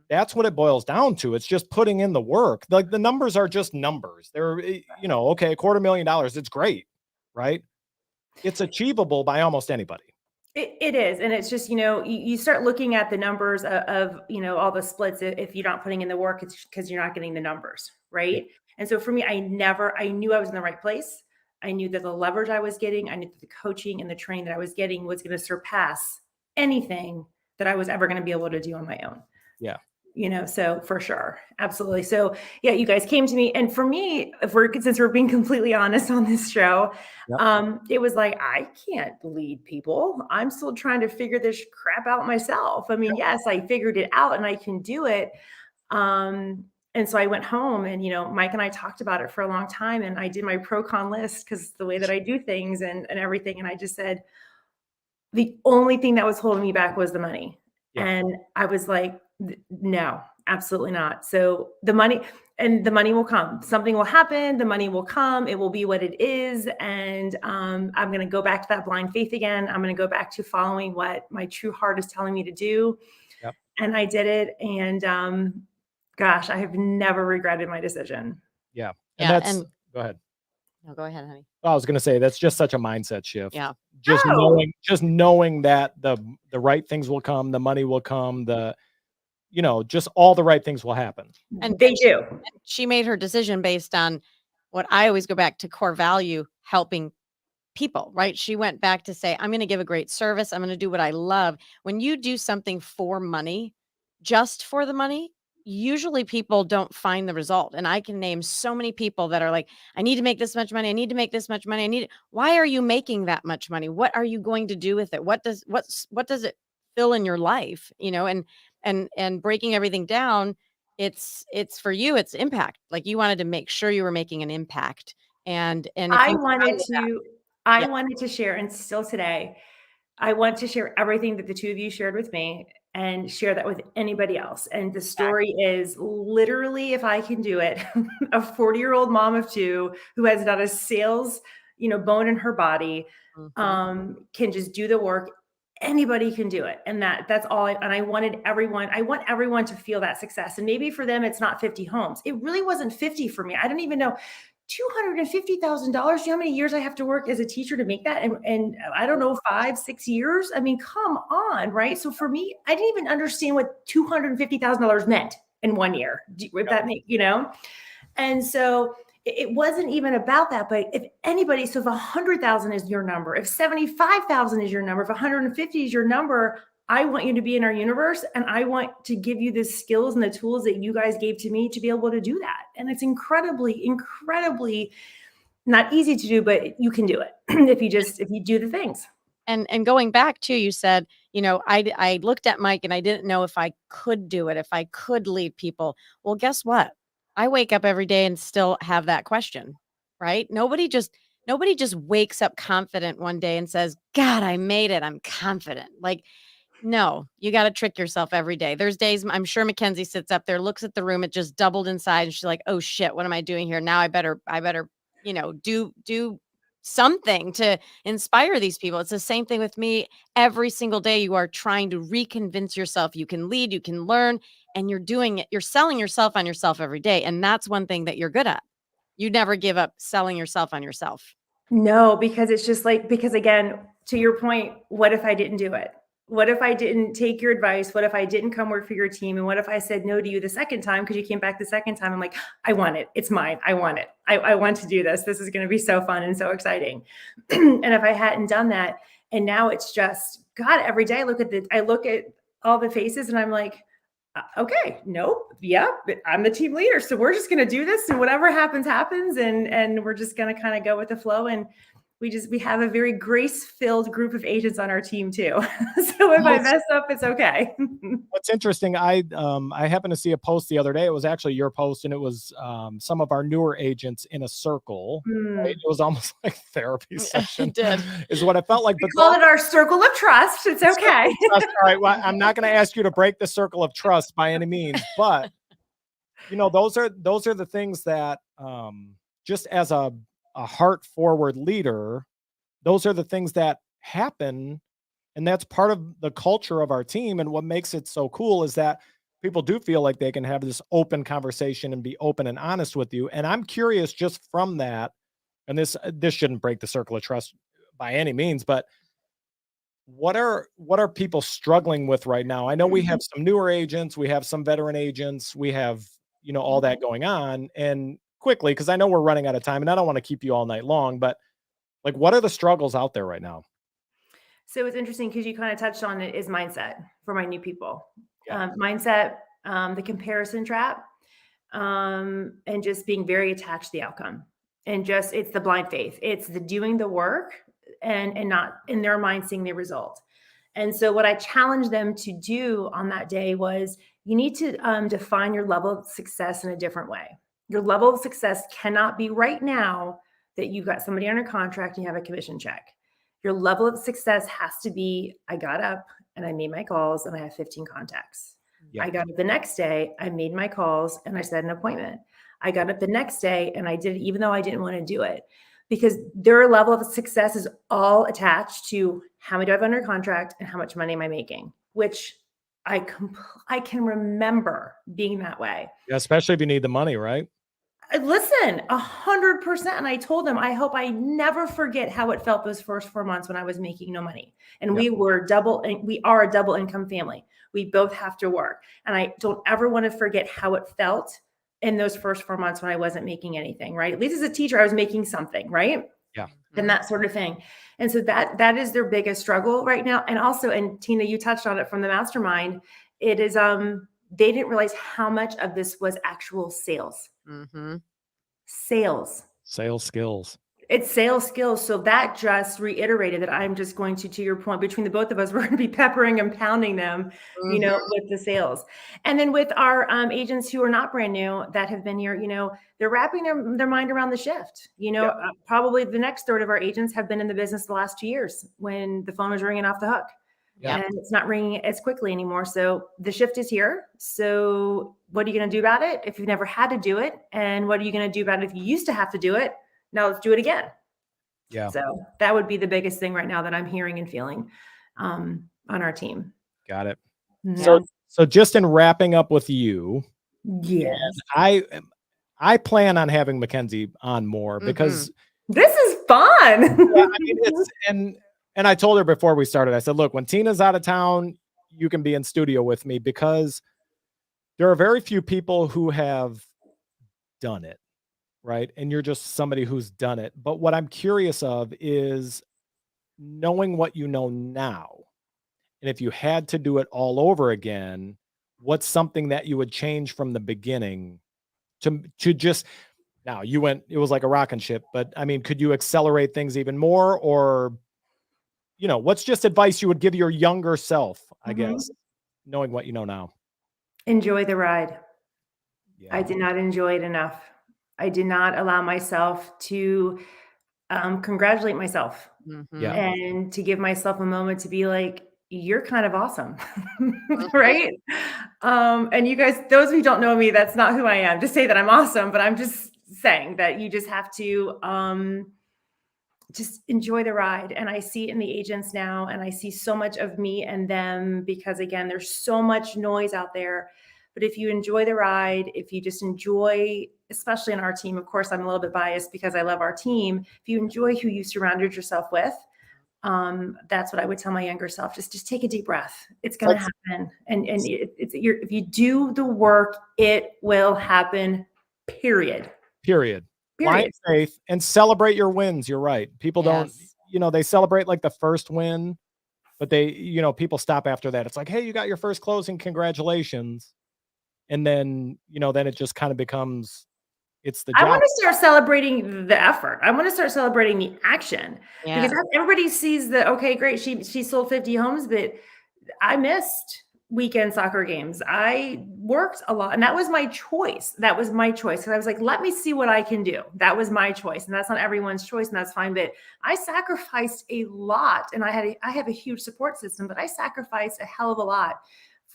That's what it boils down to. It's just putting in the work. Like, the numbers are just numbers. They're, okay, $250,000. It's great, right? It's achievable by almost anybody. It is. And it's just, you start looking at the numbers of all the splits. If you're not putting in the work, it's because you're not getting the numbers. Right. Yeah. And so for me, I knew I was in the right place. I knew that the leverage I was getting, I knew that the coaching and the training that I was getting was going to surpass anything that I was ever going to be able to do on my own. Yeah. So for sure. Absolutely. So yeah, you guys came to me, and for me, since we're being completely honest on this show, it was like, I can't lead people. I'm still trying to figure this crap out myself. I mean, yes, I figured it out and I can do it. And so I went home, and, Mike and I talked about it for a long time, and I did my pro con list, because the way that I do things and everything. And I just said, the only thing that was holding me back was the money. Yeah. And I was like, no, absolutely not. So the money will come. Something will happen. The money will come. It will be what it is. And I'm going to go back to that blind faith again. I'm going to go back to following what my true heart is telling me to do. Yep. And I did it. And gosh, I have never regretted my decision. Yeah. And go ahead. No, go ahead, honey. I was going to say, that's just such a mindset shift. Yeah. Just knowing that the right things will come, the money will come, just all the right things will happen. And they do. She made her decision based on what I always go back to, core value, helping people, right? She went back to say, I'm going to give a great service. I'm going to do what I love. When you do something for money, just for the money, usually people don't find the result. And I can name so many people that are like, I need to make this much money. I need to make this much money. Why are you making that much money? What are you going to do with it? What does it fill in your life? And breaking everything down, it's for you, it's impact. Like, you wanted to make sure you were making an impact. And I wanted to share, and still today, I want to share everything that the two of you shared with me and share that with anybody else. And the story is literally, if I can do it, a 40-year-old mom of two who has not a sales bone in her body, Mhm. can just do the work. Anybody can do it. And that's all. I want everyone to feel that success. And maybe for them, it's not 50 homes. It really wasn't 50 for me. I didn't even know $250,000. Do you know how many years I have to work as a teacher to make that? And I don't know, 5-6 years. I mean, come on. Right. So for me, I didn't even understand what $250,000 meant in 1 year. If that make, and so it wasn't even about that. But if anybody, so if 100,000 is your number, if 75,000 is your number, if 150 is your number, I want you to be in our universe, and I want to give you the skills and the tools that you guys gave to me to be able to do that. And it's incredibly, incredibly not easy to do, but you can do it if you do the things. And going back to, you said, I looked at Mike and I didn't know if I could do it, if I could lead people. Well, guess what? I wake up every day and still have that question, right? Nobody just wakes up confident one day and says, God, I made it. I'm confident. Like, no, you got to trick yourself every day. There's days, I'm sure Mackenzie sits up there, looks at the room, it just doubled inside, and she's like, oh shit, what am I doing here? Now I better, do something to inspire these people. It's the same thing with me. Every single day you are trying to reconvince yourself you can lead, you can learn, and you're doing it. You're selling yourself on yourself every day. And that's one thing that you're good at. You never give up selling yourself on yourself. No, because it's just because again, to your point, what if I didn't do it? What if I didn't take your advice? What if I didn't come work for your team? And what if I said no to you the second time because you came back the second time? I'm like, I want it. It's mine. I want it. I want to do this. This is going to be so fun and so exciting. And if I hadn't done that, and now it's just, God, every day I look at all the faces and I'm like, okay, nope. Yeah, I'm the team leader. So we're just going to do this, and whatever happens, happens. And we're just going to kind of go with the flow. And we have a very grace-filled group of agents on our team too. So if I mess up, it's okay. What's interesting, I happened to see a post the other day. It was actually your post, and it was some of our newer agents in a circle. Right? It was almost like therapy session. It did. Is what it felt like. We call it our circle of trust. It's okay. All right. Well, I'm not going to ask you to break the circle of trust by any means, but those are the things that just as a heart forward leader, those are the things that happen. And that's part of the culture of our team. And what makes it so cool is that people do feel like they can have this open conversation and be open and honest with you. And I'm curious, just from that, and this shouldn't break the circle of trust by any means, but what are people struggling with right now? I know we have some newer agents, we have some veteran agents, we have, all that going on. And quickly, because I know we're running out of time and I don't want to keep you all night long, but like, what are the struggles out there right now? So it's interesting because you kind of touched on it, is mindset for my new people. Yeah. Mindset, the comparison trap, and just being very attached to the outcome. And just, it's the blind faith. It's the doing the work and not in their mind seeing the result. And so what I challenged them to do on that day was, you need to define your level of success in a different way. Your level of success cannot be right now that you've got somebody under contract and you have a commission check. Your level of success has to be, I got up and I made my calls and I have 15 contacts. Yeah. I got up the next day, I made my calls and I set an appointment. I got up the next day and I did it even though I didn't want to do it, because their level of success is all attached to how many do I have under contract and how much money am I making, which I can remember being that way. Yeah, especially if you need the money, right? Listen, 100%. And I told them, I hope I never forget how it felt those first 4 months when I was making no money. And we are a double income family. We both have to work. And I don't ever want to forget how it felt in those first 4 months when I wasn't making anything, right? At least as a teacher, I was making something, right? Yeah. And that sort of thing. And so that is their biggest struggle right now. And also, and Tina, you touched on it from the Mastermind, it is, they didn't realize how much of this was actual sales. Mm-hmm. Sales skills. It's sales skills. So that just reiterated that I'm just going to your point, between the both of us, we're going to be peppering and pounding them, with the sales. And then with our agents who are not brand new, that have been here, they're wrapping their mind around the shift. Probably the next third of our agents have been in the business the last 2 years when the phone was ringing off the hook. Yeah. And it's not ringing as quickly anymore. So the shift is here. So what are you going to do about it if you've never had to do it? And what are you going to do about it if you used to have to do it? Now let's do it again. Yeah. So that would be the biggest thing right now that I'm hearing and feeling on our team. Got it. Yeah. So just in wrapping up with you, Yes. I plan on having Mackenzie on more because this is fun. Yeah, I mean, it's and I told her before we started, I said, look, when Tina's out of town, you can be in studio with me, because there are very few people who have done it, right? And you're just somebody who's done it. But what I'm curious of is knowing what you know now. And if you had to do it all over again, what's something that you would change from the beginning to just now it was like a rocket ship, but I mean, could you accelerate things even more, or, what's just advice you would give your younger self, I guess, knowing what you know now? Enjoy the ride. Yeah. I did not enjoy it enough. I did not allow myself to congratulate myself Yeah. and to give myself a moment to be like, you're kind of awesome. Right. And you guys, those who don't know me, that's not who I am. Just say that I'm awesome, but I'm just saying that you just have to just enjoy the ride. And I see it in the agents now, and I see so much of me and them, because again, there's so much noise out there. But if you enjoy the ride, if you just enjoy, especially in our team, of course, I'm a little bit biased because I love our team. If you enjoy who you surrounded yourself with, that's what I would tell my younger self. Just take a deep breath. It's going to happen. And if you do the work, it will happen, period. Blind faith and celebrate your wins. You're right. People don't, they celebrate like the first win, but people stop after that. It's like, hey, you got your first closing. Congratulations. And then, then it just kind of becomes, it's the job. I want to start celebrating the effort. I want to start celebrating the action, because everybody sees that, okay, great. She sold 50 homes, but I missed weekend soccer games. I worked a lot, and that was my choice. Because I was like, let me see what I can do. That was my choice. And that's not everyone's choice, and that's fine. But I sacrificed a lot, and I have a huge support system, but I sacrificed a hell of a lot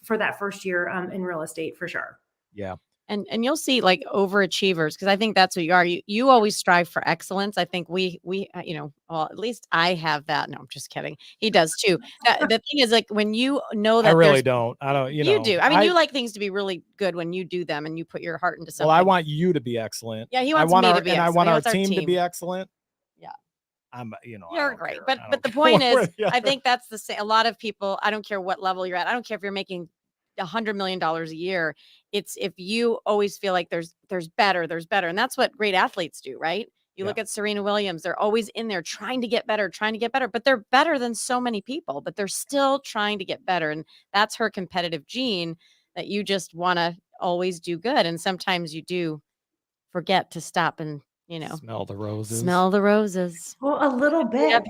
for that first year in real estate, for sure. Yeah. And you'll see like overachievers, because I think that's what you are. You always strive for excellence. I think we well, at least I have that. No, I'm just kidding. He does too. The thing is, like, when you know that I really don't. I don't. You do. I mean, you like things to be really good when you do them and you put your heart into something. Well, I want you to be excellent. Yeah, he wants me to be excellent. And I want our team to be excellent. Yeah. I'm, you're great. But the point is, I think that's the same. A lot of people, I don't care what level you're at. I don't care if you're making $100 million a year. It's if you always feel like there's better. And that's what great athletes do, right? You look at Serena Williams, they're always in there trying to get better, but they're better than so many people, but they're still trying to get better. And that's her competitive gene, that you just want to always do good. And sometimes you do forget to stop and, smell the roses. Well, a little bit,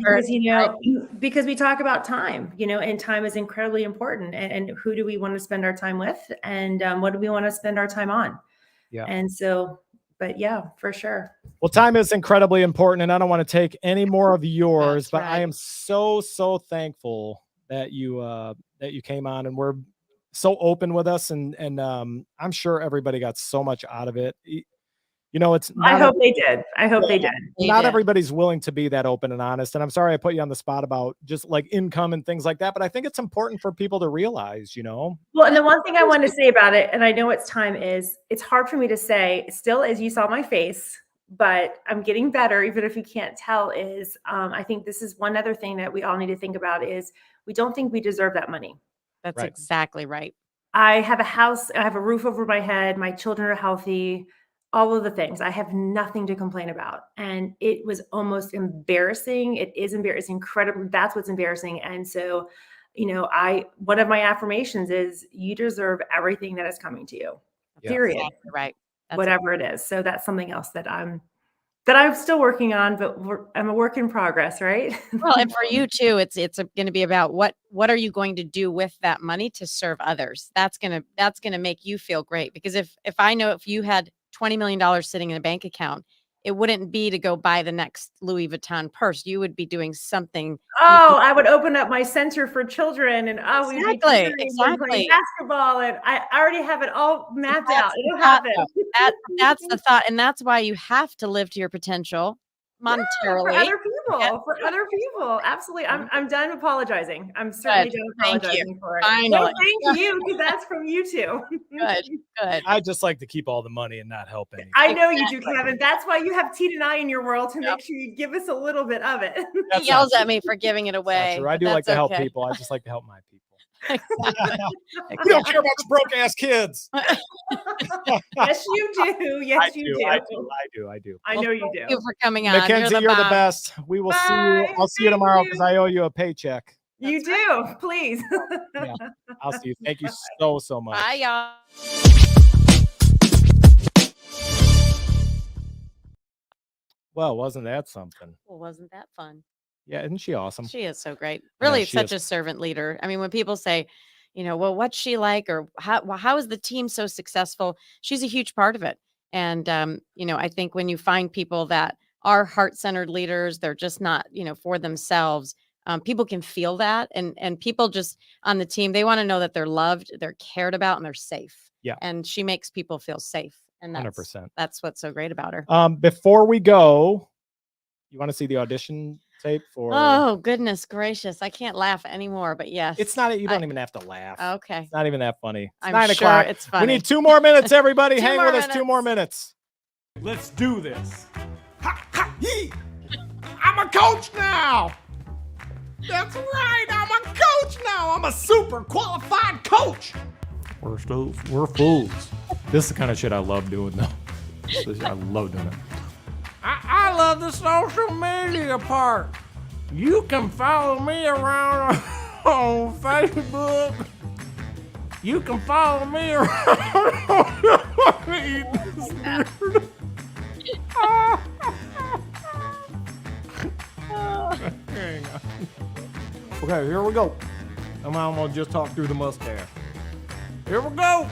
because we talk about time, and time is incredibly important. And who do we want to spend our time with? And what do we want to spend our time on? Yeah. And so, but yeah, for sure. Well, time is incredibly important, and I don't want to take any more of yours, but I am so thankful that you came on and were so open with us. And I'm sure everybody got so much out of it. It's not, I hope they did. Not everybody's willing to be that open and honest. And I'm sorry I put you on the spot about just like income and things like that, but I think it's important for people to realize, Well, and the one thing I want to say about it, and I know it's time, is it's hard for me to say still, as you saw my face, but I'm getting better, even if you can't tell, is I think this is one other thing that we all need to think about, is we don't think we deserve that money. That's exactly right. I have a house, I have a roof over my head, my children are healthy, all of the things. I have nothing to complain about. And it was almost embarrassing. It is embarrassing, incredibly. That's what's embarrassing. And so, one of my affirmations is you deserve everything that is coming to you, period. Exactly right. Whatever it is. So that's something else that I'm still working on, but I'm a work in progress, right? Well, and for you too, it's going to be about what are you going to do with that money to serve others? That's going to make you feel great, because if I know if you had $20 million sitting in a bank account, it wouldn't be to go buy the next Louis Vuitton purse. You would be doing something. I would open up my center for children, and we'd be playing basketball, and I already have it all mapped out. It'll happen. That's the thought, and that's why you have to live to your potential monetarily. For other people. for other people. Absolutely. I'm done apologizing. I'm certainly done Thank you. apologizing for it. Finally. No, thank you, because that's from you too. Good. I just like to keep all the money and not help anyone. I know you do, Kevin. That's why you have Tina and I in your world, to make sure you give us a little bit of it. He yells at me for giving it away. True. I do like to help people. I just like to help my people. We don't care about the broke ass kids. Yes, you do. Yes, you do. I do. I know you do. Thank you for coming on. Mackenzie, you're the best. We will see you. Bye. I'll see you tomorrow because I owe you a paycheck. You do. Please. Yeah, I'll see you. Thank you so much. Bye, y'all. Well, wasn't that something? Well, wasn't that fun? Yeah, isn't she awesome? She is so great. I know Really, she such is. a servant leader. I mean, when people say, well, what's she like, or how is the team so successful? She's a huge part of it. And, I think when you find people that are heart-centered leaders, they're just not, for themselves. People can feel that. And people just on the team, they want to know that they're loved, they're cared about, and they're safe. Yeah. And she makes people feel safe. And 100%. That's what's so great about her. Before we go, you want to see the audition tape for? Oh, goodness gracious. I can't laugh anymore, but yes. It's not, you don't even have to laugh. Okay. It's not even that funny. It's I'm 9 sure o'clock. it's funny. We need 2 more minutes, everybody. Two Hang more with us 2 minutes. more minutes. Let's do this. Ha, ha, yee. I'm a coach now. That's right. I'm a coach now. I'm a super qualified coach. We're fools. This is the kind of shit I love doing, though. I love doing it. I love the social media part. You can follow me around on Facebook. You can follow me around Hang on. Okay, here we go. I'm gonna just talk through the mustache. Here we go.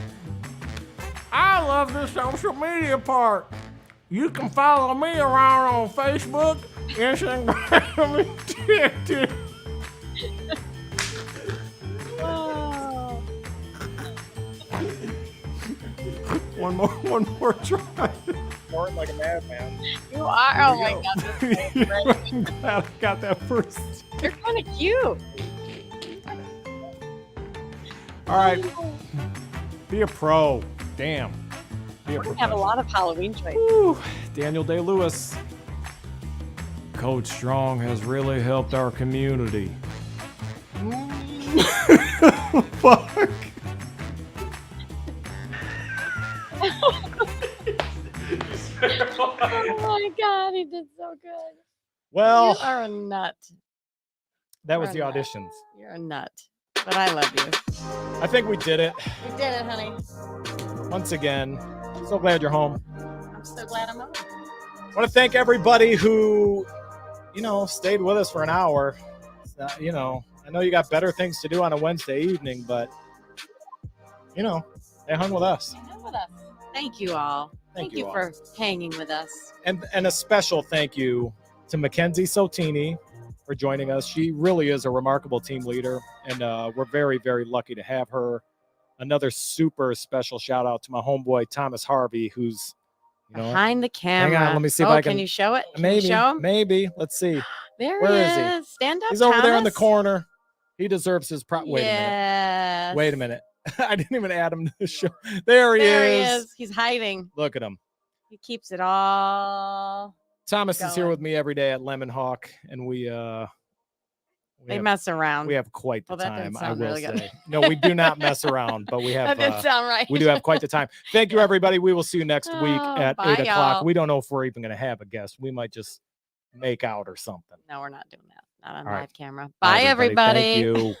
I love the social media part. You can follow me around on Facebook, Instagram, and TikTok. Oh. One more try. More like a madman. You are. Oh my God. This is great. I'm glad I got that first. You're kind of cute. All right. Be a pro. Damn. Be a We're gonna have a lot of Halloween choices. Woo. Daniel Day-Lewis. Coach Strong has really helped our community. Fuck. Oh my God, he did so good. Well, You are a nut. that was the You're a nut. auditions. You're a nut. But I love you. I think we did it. You did it, honey. Once again, so glad you're home. I'm so glad I'm home. I want to thank everybody who, stayed with us for an hour. I know you got better things to do on a Wednesday evening, but, they hung with us. Hang with us. Thank you all. Thank you all. for hanging with us. And a special thank you to Mackenzie Sottini for joining us. She really is a remarkable team leader, and we're very, very lucky to have her. Another super special shout out to my homeboy Thomas Harvey, who's Behind the camera. Hang on, let me see if I can. Can you show it? Can Maybe, you show him? maybe. Let's see. There Where he is is. he? Stand up. He's over there in the Thomas. corner. He deserves his prop. Wait a minute. Yes. Wait a minute. I didn't even add him to the show. There he is. He's hiding. Look at him. He keeps it all. Thomas is here Going. with me every day at Lemon Hawk, and we They mess around. we have quite the Well, that time. didn't I sound will really good. say. No, we do not mess around, but we have That didn't sound right. we do have quite the time. Thank you, everybody. We will see you next week Oh, at bye, 8 o'clock. y'all. We don't know if we're even going to have a guest. We might just make out or something. No, we're not doing that. Not on All right. live camera. Bye, Bye, everybody. Thank you.